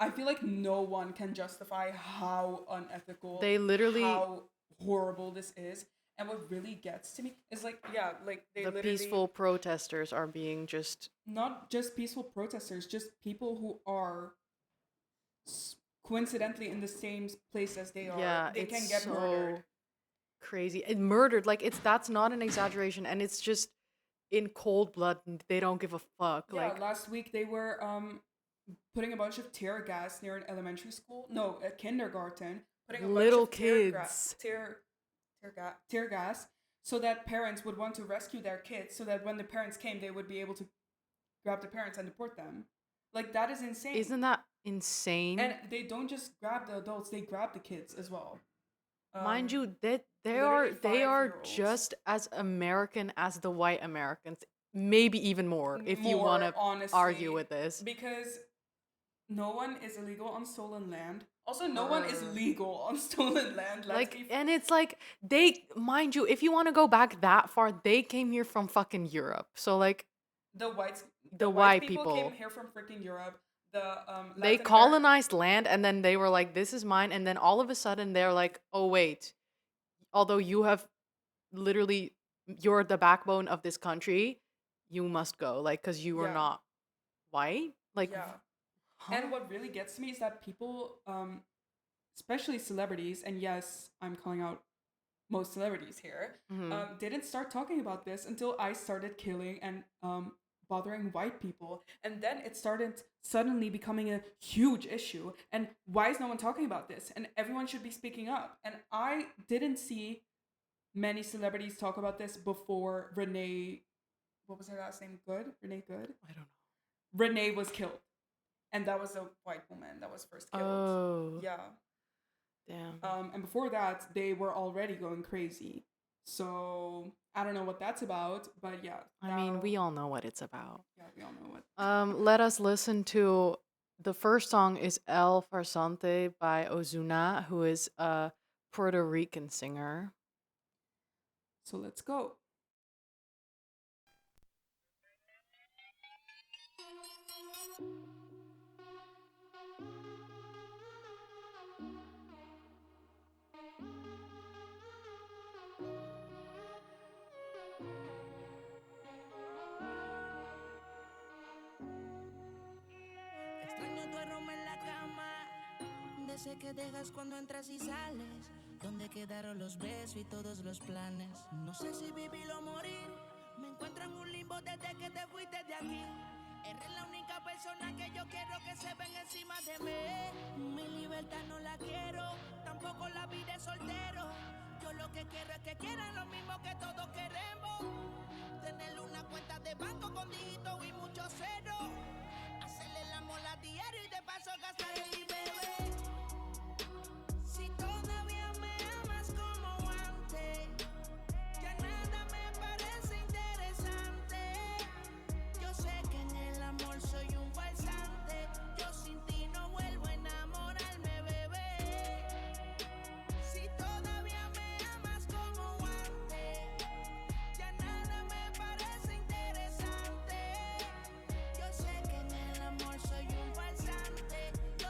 I feel like no one can justify how unethical, they literally, how horrible this is. And what really gets to me is like, yeah, like they the literally, peaceful protesters are being just not just peaceful protesters, just people who are coincidentally in the same place as they are, yeah, they it's can get so murdered. crazy. And murdered, like that's not an exaggeration, and it's just in cold blood. And they don't give a fuck. Yeah, Like last week they were putting a bunch of tear gas near an elementary school. No, a kindergarten. Putting a bunch little of kids. tear gas, so that parents would want to rescue their kids, so that when the parents came, they would be able to grab the parents and deport them. Like, that is insane. Isn't that insane? And they don't just grab the adults; they grab the kids as well. Mind you, that literally they are 5-year-olds. just as American as the white Americans, maybe even more if you More, want to honestly, argue with this. because no one is illegal on stolen land. Also, no one is legal on stolen land. Like, and it's like they, mind you, if you want to go back that far, they came here from fucking Europe. So like the whites, the white white people people, came here from freaking Europe. The they Latin colonized land, and then they were like, "This is mine," and then all of a sudden they're like, "Oh wait, although you have literally, you're the backbone of this country, you must go," like, because you were Yeah. not white. Like, Yeah. huh? And what really gets to me is that people, especially celebrities, and yes, I'm calling out most celebrities here, Mhm. didn't start talking about this until I started killing and bothering white people. And then it started suddenly becoming a huge issue. And why is no one talking about this? And everyone should be speaking up. And I didn't see many celebrities talk about this before Renee, what was her last name? Good? Renee Good? I don't know. Renee was killed. And that was a white woman that was first killed. Oh, Yeah. damn. And before that, they were already going crazy. So I don't know what that's about, but yeah. I mean, we all know what it's about. Yeah, we all know what. Let us listen to the first song is El Farsante by Ozuna, who is a Puerto Rican singer. So let's go. Extraño tu aroma en la cama, de ese que dejas cuando entras y sales. ¿Dónde quedaron los besos y todos los planes? No sé si vivir o morir. Me encuentro en un limbo desde que te fuiste de aquí. Eres la única persona que yo quiero que se ven encima de mí. Mi libertad no la quiero, tampoco la vida de soltero. Yo lo que quiero es que quieran lo mismo que todos queremos. Tener una cuenta de banco con dígitos y muchos ceros. Hacerle el amor a diario y de paso gastar en mi bebé. Si todavía me amas como antes, ya nada me parece interesante. Yo sé que en el amor soy un farsante. Yo sin ti no vuelvo a enamorarme, bebé. Si todavía me amas como antes, ya nada me parece interesante. Yo sé que en el amor soy un farsante. Yo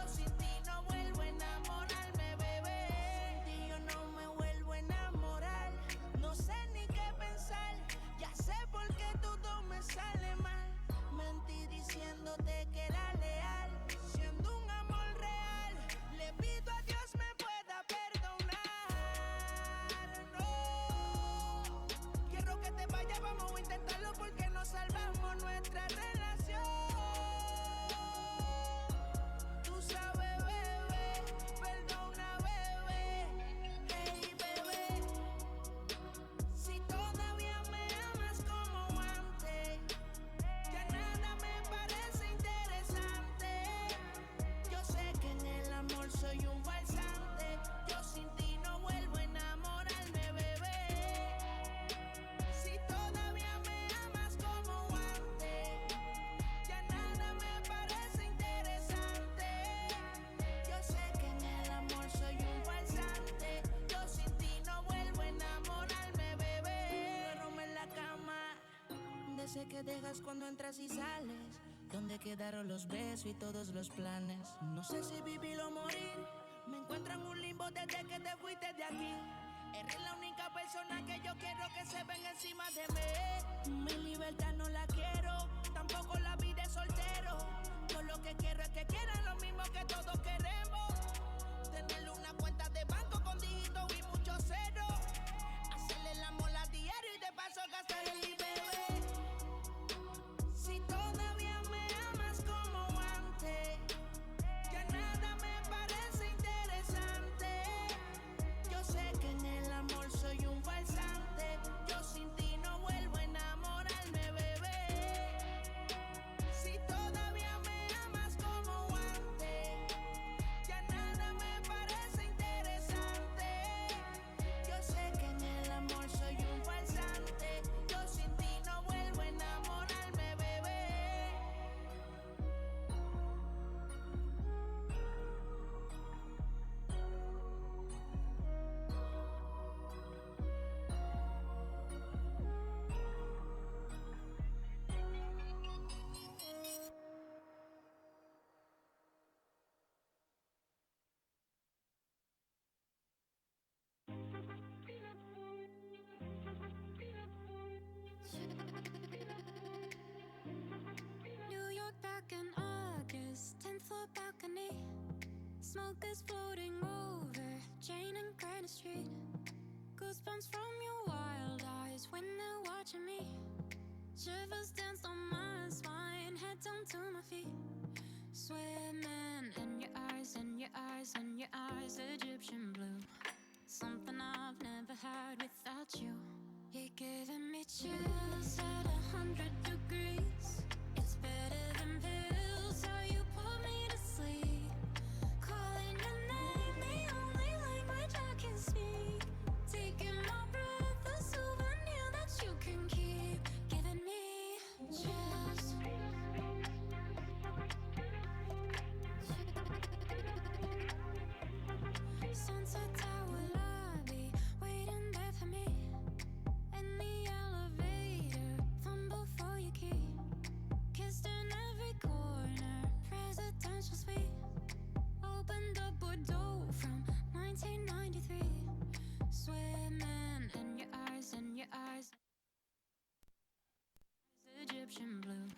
ese que dejas cuando entras y sales. ¿Dónde quedaron los besos y todos los planes? No sé si vivir o morir. Me encuentro en un limbo desde que te fuiste de aquí. Eres la única persona que yo quiero que se venga encima de mí. Mi libertad no la quiero, tampoco la vida de soltero. Yo lo que quiero es que quieran lo mismo que todos queremos. Tenerle una cuenta de banco con dígitos y muchos ceros. Hacerle el amor a diario y de paso gastar en mi bebé. Si todavía me amas como antes, ya nada me parece interesante. Yo sé que en el amor soy un falsante. Yo sin ti no vuelvo a enamorarme, bebé. Si todavía me amas como antes, ya nada me parece interesante. Yo sé que en el amor soy un falsante. Yo sin ti no vuelvo a enamorarme, bebé. New York back in August, 10th floor balcony. Smoke is floating over Jane and Granite Street. Goosebumps from your wild eyes when they're watching me. Shivers danced on my spine, head down to my feet. Swimming in your eyes, in your eyes, in your eyes, Egyptian blue. Something I've never had without you. You're giving me chills at 100 degrees. It's better than pills, how you put me to sleep. Calling your name, the only language I can speak. Taking my breath, a souvenir that you can keep. Giving me chills. Sunset Tower lobby, waiting there for me. In the elevator, fumble for your key. Kissed in every corner, presidential suite. Opened up Bordeaux from 1993. Swimming in your eyes, in your eyes. Egyptian blue.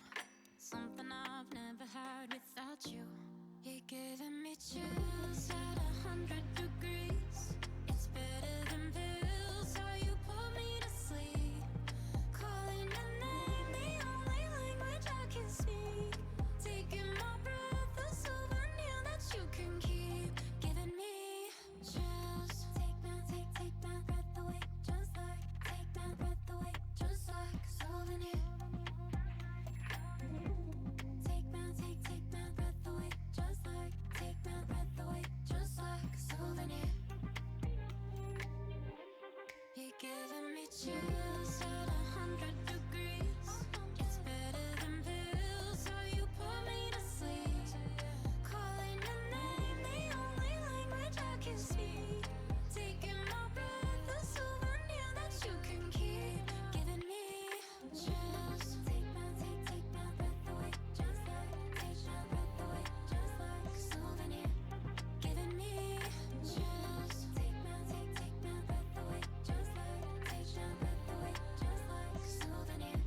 Something I've never had without you. You're giving me chills at 100 degrees. It's better than pills, how you put me to sleep. Calling your name, the only language I can speak. Taking my breath, a souvenir that you can keep. Giving me chills. Take my breath away, just like. Take my breath away, just like a souvenir. Take my breath away, just like. Take my breath away, just like a souvenir. You're giving me chills at 100 degrees. It's better than pills, how you put me to sleep. Calling your name, the only language I can speak. Taking my breath, a souvenir that you can keep. Giving me chills. Take my breath away, just like. Take my breath away, just like a souvenir. Giving me chills. Take my breath away, just like. Take my breath away, just like a souvenir.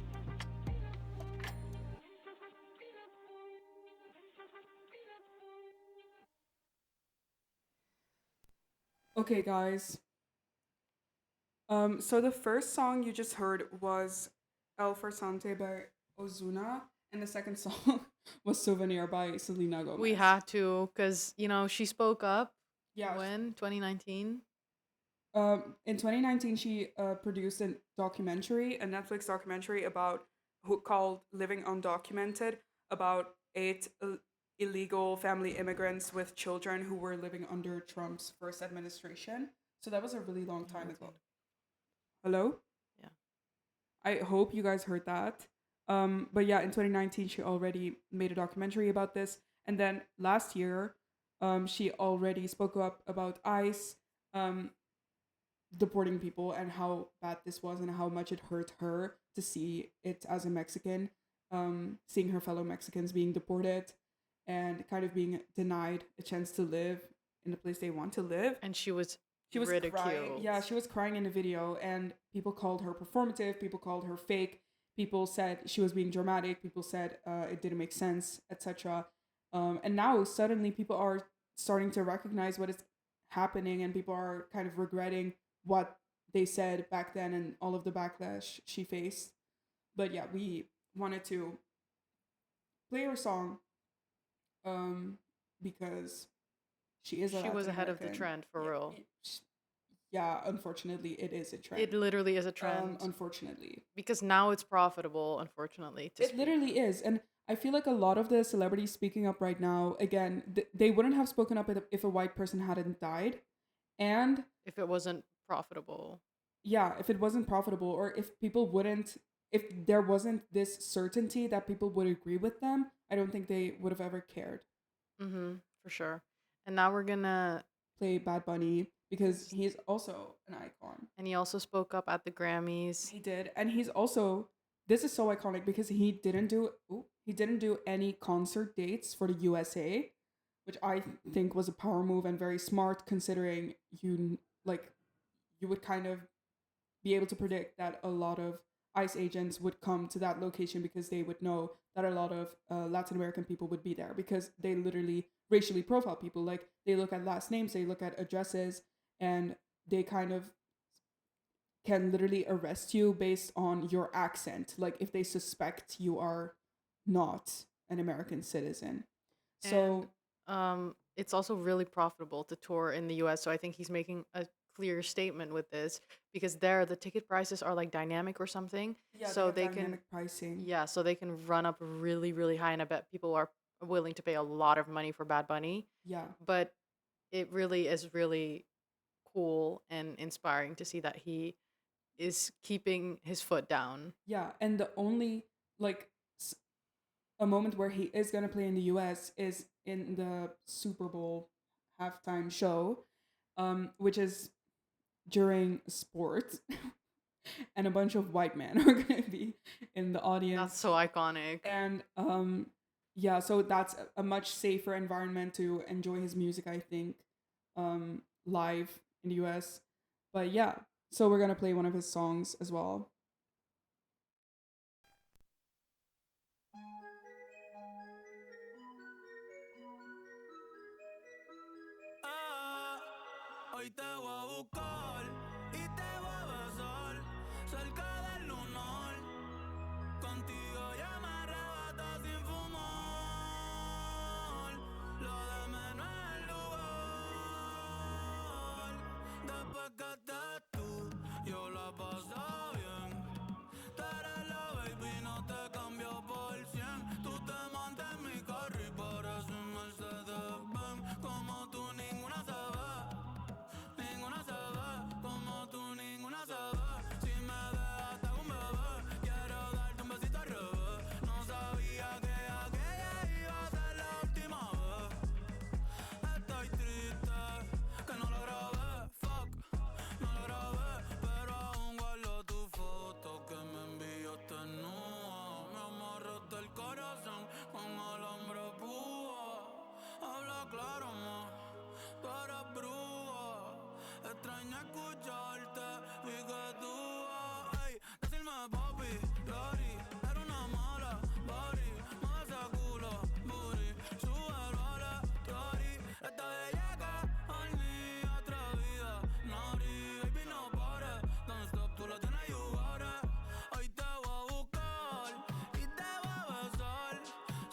Okay, guys. So the first song you just heard was El Farsante by Ozuna, and the second song was Souvenir by Selena Gomez. We had to, because, she spoke up Yeah. when? 2019? In 2019, she produced a documentary, a Netflix documentary about called "Living Undocumented," about 8 illegal family immigrants with children who were living under Trump's first administration. So that was a really long time ago. Hello? Yeah. I hope you guys heard that. But yeah, in 2019, she already made a documentary about this. And then last year, she already spoke up about ICE deporting people and how bad this was and how much it hurt her to see it as a Mexican, seeing her fellow Mexicans being deported and kind of being denied a chance to live in the place they want to live. And she was She was crying. ridiculed. Yeah, she was crying in the video, and people called her performative. People called her fake. People said she was being dramatic. People said it didn't make sense, etc. And now suddenly people are starting to recognize what is happening, and people are kind of regretting what they said back then and all of the backlash she faced. But yeah, we wanted to play her song because she is a She was Latin ahead of the American. trend, for Yeah, real. yeah, unfortunately, it is a trend. It literally is a trend. Unfortunately, Because now it's profitable, unfortunately. To it literally is, and I feel like a lot of the celebrities speaking up right now, again, they wouldn't have spoken up if a white person hadn't died, and if it wasn't profitable. yeah, if it wasn't profitable, or if people wouldn't, if there wasn't this certainty that people would agree with them, I don't think they would have ever cared. Mm-hmm, for sure. And now we're gonna Play Bad Bunny because he's also an icon. And he also spoke up at the Grammys. He did, and he's also, this is so iconic because he didn't do any concert dates for the USA, which I think was a power move and very smart, considering you would kind of be able to predict that a lot of ICE agents would come to that location because they would know that a lot of Latin American people would be there, because they literally racially profile people. Like, they look at last names, they look at addresses, and they kind of can literally arrest you based on your accent, like if they suspect you are not an American citizen. So it's also really profitable to tour in the US, so I think he's making a clear statement with this, because there the ticket prices are like dynamic or something. yeah, So they they have can dynamic pricing. yeah, so they can run up really, really high, and I bet people are willing to pay a lot of money for Bad Bunny. Yeah. But it really is really cool and inspiring to see that he is keeping his foot down. Yeah, and the only like a moment where he is gonna play in the US is in the Super Bowl halftime show, which is during sports, and a bunch of white men are gonna be in the audience. That's so iconic. And yeah, so that's a much safer environment to enjoy his music, I think, live in the US. But yeah, so we're gonna play one of his songs as well. Hoy te voy a buscar y te voy a besar cerca del lunar. Contigo ya me arrebata sin fumar. Lo de menos es el lugar. Después que estés tú, yo la paso bien. Tú eres la baby, no te cambio por 100. Tú te montas en mi carro y pareces un Mercedes-Benz. Como tú ninguna se ve. Ninguna se ve, como tú ninguna se ve. Si me dejas te hago un bebé. Quiero darte un besito al revés. No sabía que aquella iba a ser la última vez. Estoy triste que no lo grabé. Fuck, no lo grabé. Pero aún guardo tu foto que me enviaste nua. Me amarraste el corazón con alambre púa. Habla claro, ma, tú eres bruja. Extraño escucharte y que tú ay, decirme papi, Lori, era una mala, body, mueve ese culo, booty, súbelo a la story. Esta bellaca, al ni atrevida, Nori, baby no pares, don't stop, tú la tienes, you got it. Hoy te voy a buscar y te voy a besar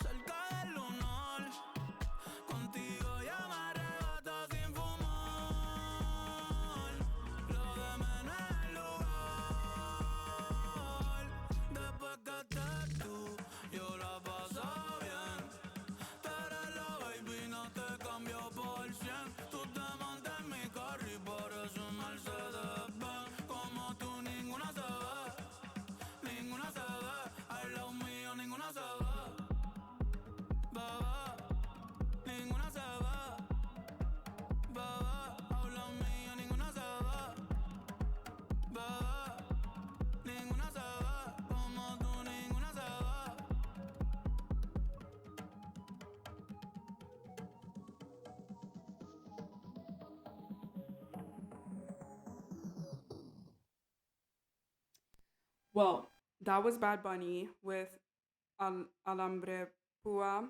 cerca del lunar. Contigo ya me arrebata sin fumar. Lo de menos es el lugar. Después Well, that was Bad Bunny with Alambre Pua.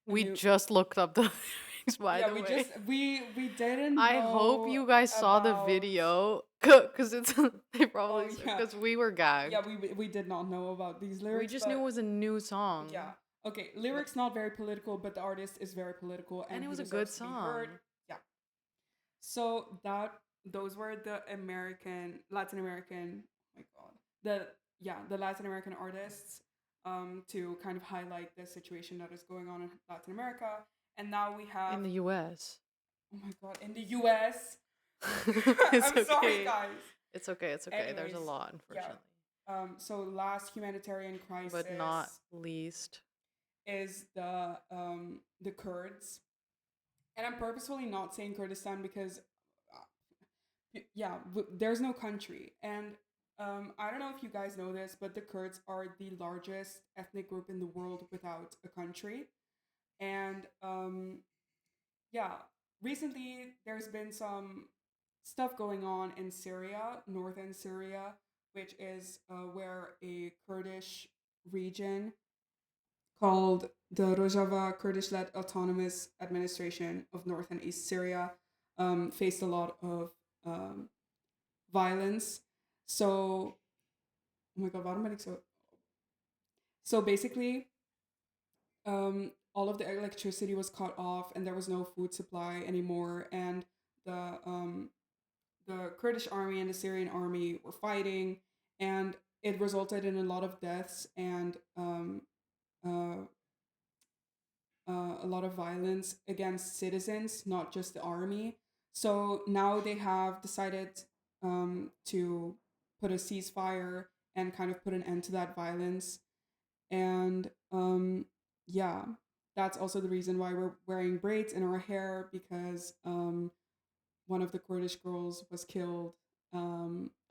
A We new just looked up the lyrics, by Yeah, the way. we didn't I hope know you guys saw the about video, because it's they oh probably yeah. because we were gagged. Yeah, we did not know about these We lyrics, just knew it but was a new song. yeah. Okay, lyrics not very political, but the artist is very political And and it he was a good deserves to be heard. song. Yeah. So those were the Latin American, oh my god. The Latin American artists to kind of highlight the situation that is going on in Latin America. And now we have In the US. oh my god, in the US. It's I'm sorry okay. guys. It's okay, it's okay. There's a Anyways, lot, yeah. unfortunately. So last humanitarian crisis But not least. is the Kurds, and I'm purposefully not saying Kurdistan because, yeah, there's no country, and I don't know if you guys know this, but the Kurds are the largest ethnic group in the world without a country, and yeah, recently there's been some stuff going on in Syria, northern Syria, which is where a Kurdish region called the Rojava Kurdish-led Autonomous Administration of North and East Syria faced a lot of um, violence. So, oh my god, waarom ben ik zo? So basically, all of the electricity was cut off, and there was no food supply anymore, and the Kurdish army and the Syrian army were fighting, and it resulted in a lot of deaths and uh, a lot of violence against citizens, not just the army. So now they have decided to put a ceasefire and kind of put an end to that violence. And yeah, that's also the reason why we're wearing braids in our hair because one of the Kurdish girls was killed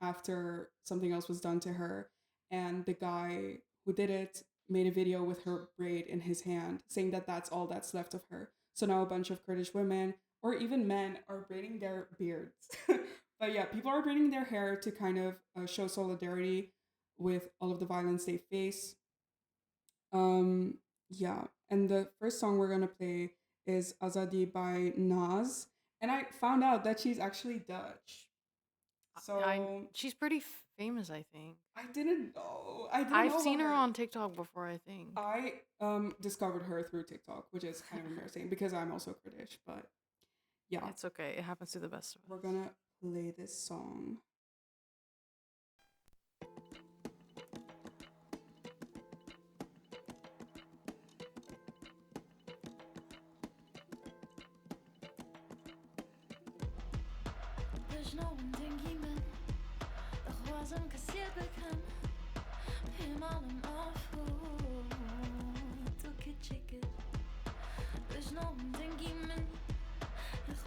after something else was done to her. And the guy who did it made a video with her braid in his hand, saying that that's all that's left of her. So now a bunch of Kurdish women, or even men, are braiding their beards. But yeah, people are braiding their hair to kind of show solidarity with all of the violence they face. Yeah, and the first song we're gonna play is Azadi by Nas, and I found out that she's actually Dutch. So She's pretty famous, I think. I didn't know. I didn't I've know seen about her on TikTok before, I think. I discovered her through TikTok, which is kind of embarrassing because I'm also Kurdish, but yeah, It's okay. It happens to the best of us. we're gonna play this song. There's no one thinking men خوازم كثير بكم بمعنى مفهوم تو كتشكل There's no one thinking men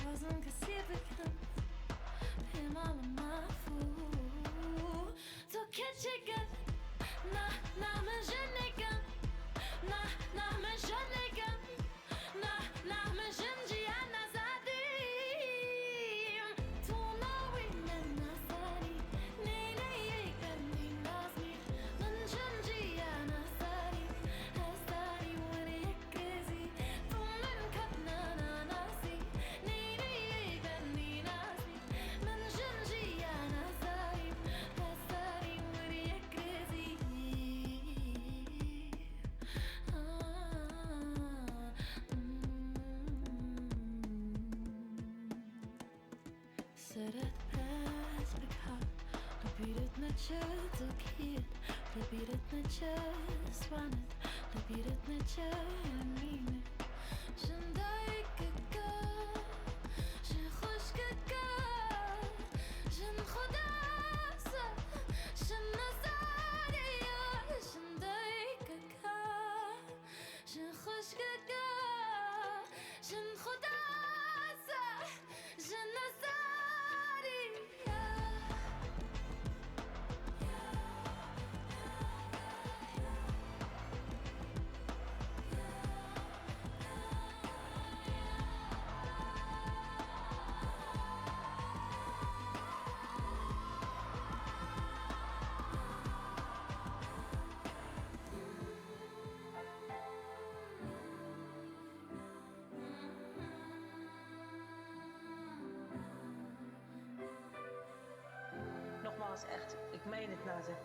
خوازم كثير بكم بمعنى مفهوم تو كتشكل na مجنكم na مجنكم na مجنجي أنا زاديم توناوي من نساري نيني كني ناسمي من جنجي أنا ساري هساري وريكزي تومن كبنا ناسي نيني كني ناسمي من جنجي أنا ساري هساري وريكزي سرت پس بکار لبیرت نچه زکیت لبیرت نچه سوانت لبیرت نچه یمینه جندای ککا جن خوش ککا جن خدا سا جن نزاری جندای ککا جن خوش ککا جن خدا سا جن نزاری was echt, ik meen het Naze.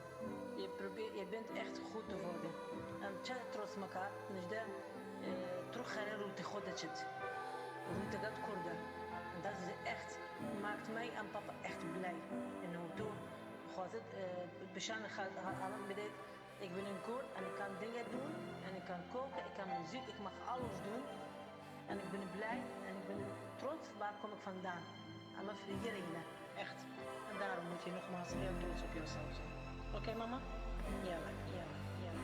Je bent echt goed te worden. En tja, trots elkaar, dus daar teruggaan route God het zit. Route dat korda. En dat is echt, maakt mij en papa echt blij. En hoe toen, gaat het, Beshan gaat halen met dit. Ik ben een koor en ik kan dingen doen. En ik kan koken, ik kan muziek, ik mag alles doen. En ik ben blij en ik ben trots. Waar kom ik vandaan? En mijn vriendinnen, echt. En daarom moet je nogmaals heel trots op jezelf zijn. Oké, mama? Ja, ja, ja.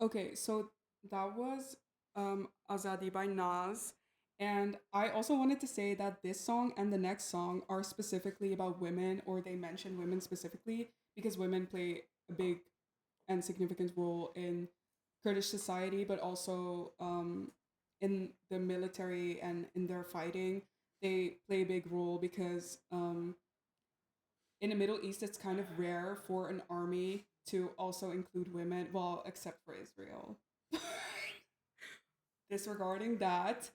Okay, so that was Azadi by Nas. And I also wanted to say that this song and the next song are specifically about women, or they mention women specifically, because women play a big and significant role in Kurdish society, but also in the military and in their fighting. They play a big role because in the Middle East, it's kind of rare for an army to also include women, well, except for Israel. Disregarding that,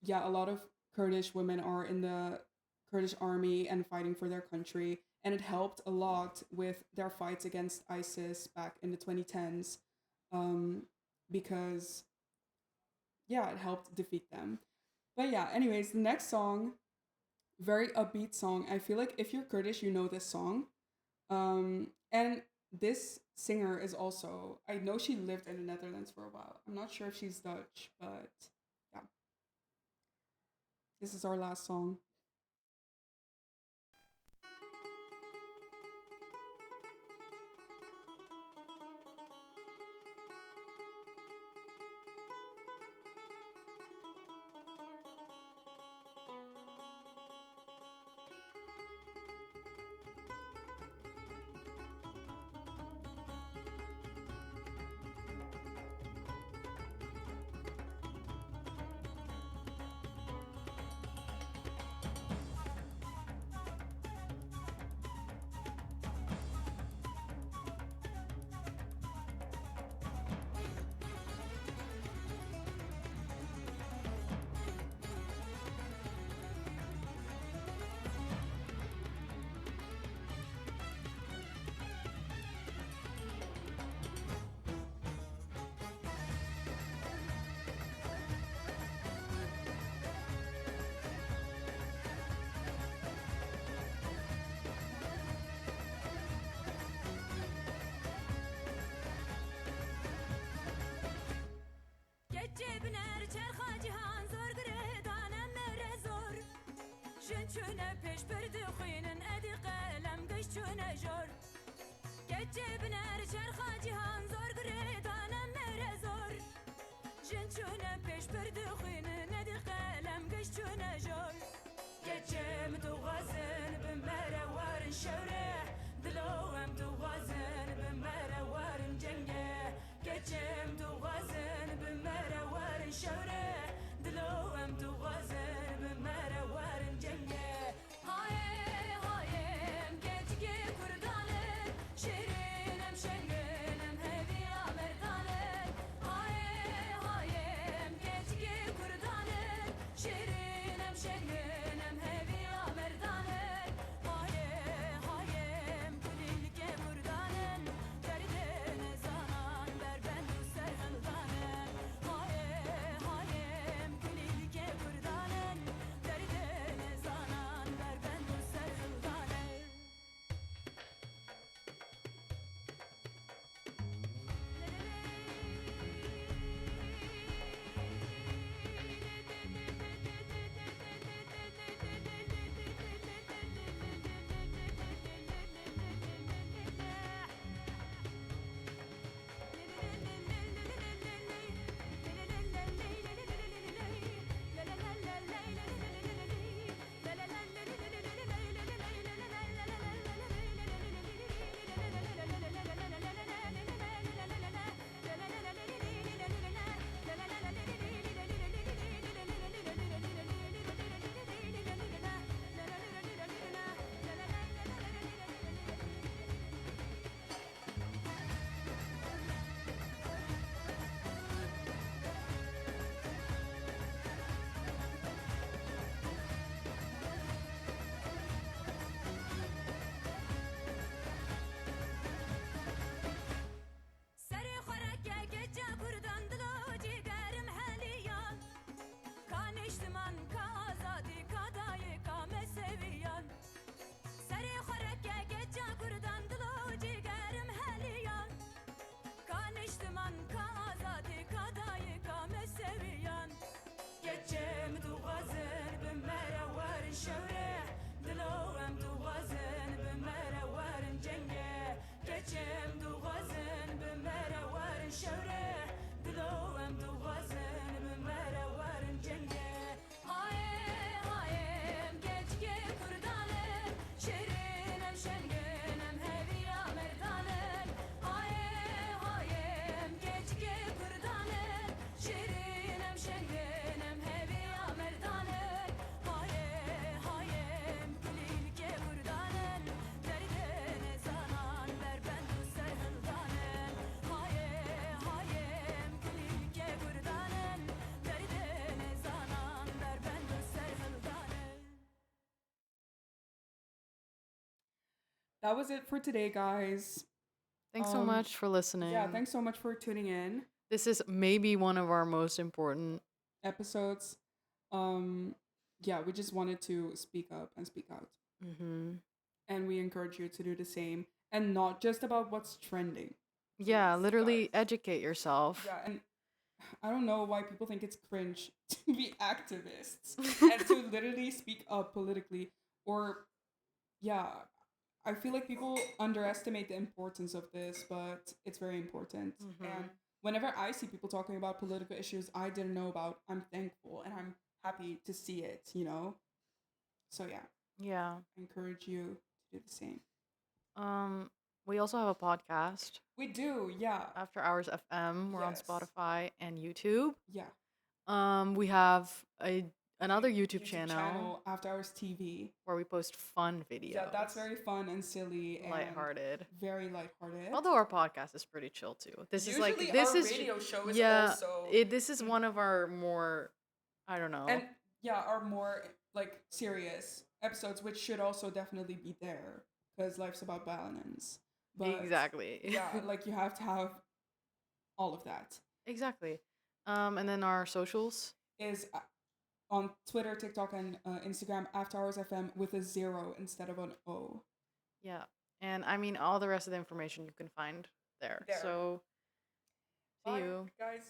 yeah, a lot of Kurdish women are in the Kurdish army and fighting for their country, and it helped a lot with their fights against ISIS back in the 2010s, because yeah, it helped defeat them. But yeah, anyways, the next song, very upbeat song. I feel like if you're Kurdish, you know this song. And this singer is also, I know she lived in the Netherlands for a while. I'm not sure if she's Dutch, but yeah. This is our last song. Cebiner çerxa cihan zor giredanem mere zor Jin çune peş perdi xuyinin edi qalem geç çune jor Cebiner çerxa cihan zor giredanem mere zor Jin çune peş perdi xuyinin edi qalem geç çune jor Geçem tu gazin bimere warin şevre Diloğem tu gazin bimere warin cenge Geçem tu gazin bimere warin şevre Diloğem tu gazin bimere warin cenge Haye hayem geçki kurdanen Şirinim şengenim heviya merdanen Haye hayem geçki kurdanen Şirinim şengenim heviya merdanen Haye hayem kulilke kurdanen Derdine zanan berbendu serhıldanen الشورى دلو ام دو غزن بمرا وارن جنگه كچم دو غزن بمرا وارن شورى دلو ام دو غزن بمرا وارن جنگه هاي هاي گچگه کردانم شیرینم شنگنم هویا مردانم هاي هاي گچگه کردانم شیرینم شنگنم هویا مردانم هاي هاي گلیل که کردانم دردن زنان بر بند و سرهلدانم هاي هاي گلیل که کردانم دردن زنان بر بند و سرهلدانم. That was it for today, guys. Thanks so Um, much for listening. Yeah, thanks so much for tuning in. This is maybe one of our most important. Episodes. Yeah, we just wanted to speak up and speak out. And we encourage you to do the same. And not just about what's trending. Yeah, Please, literally guys. educate yourself. Yeah, and I don't know why people think it's cringe to be activists and to literally speak up politically. Or, yeah, I feel like people underestimate the importance of this, but it's very important. And whenever I see people talking about political issues I didn't know about, I'm thankful and I'm happy to see it, you know? So, yeah, Yeah. I encourage you to do the same. We also have a podcast, We do, yeah. After Hours FM. We're on Yes. Spotify and YouTube. Yeah. We have another YouTube channel After Hours TV. where we post fun videos. Yeah, that's very fun and silly and lighthearted. very lighthearted. Although our podcast is pretty chill too. This Usually is like this our is radio show is yeah. also This is one of our more, I don't know. and yeah, our more like serious episodes, which should also definitely be there because life's about balance. But exactly. yeah, like you have to have all of that. Exactly. And then our socials Is on Twitter, TikTok, and Instagram, After Hours FM with a 0 instead of an O. Yeah. And I mean, all the rest of the information you can find there. There. So, see Bye, you. guys.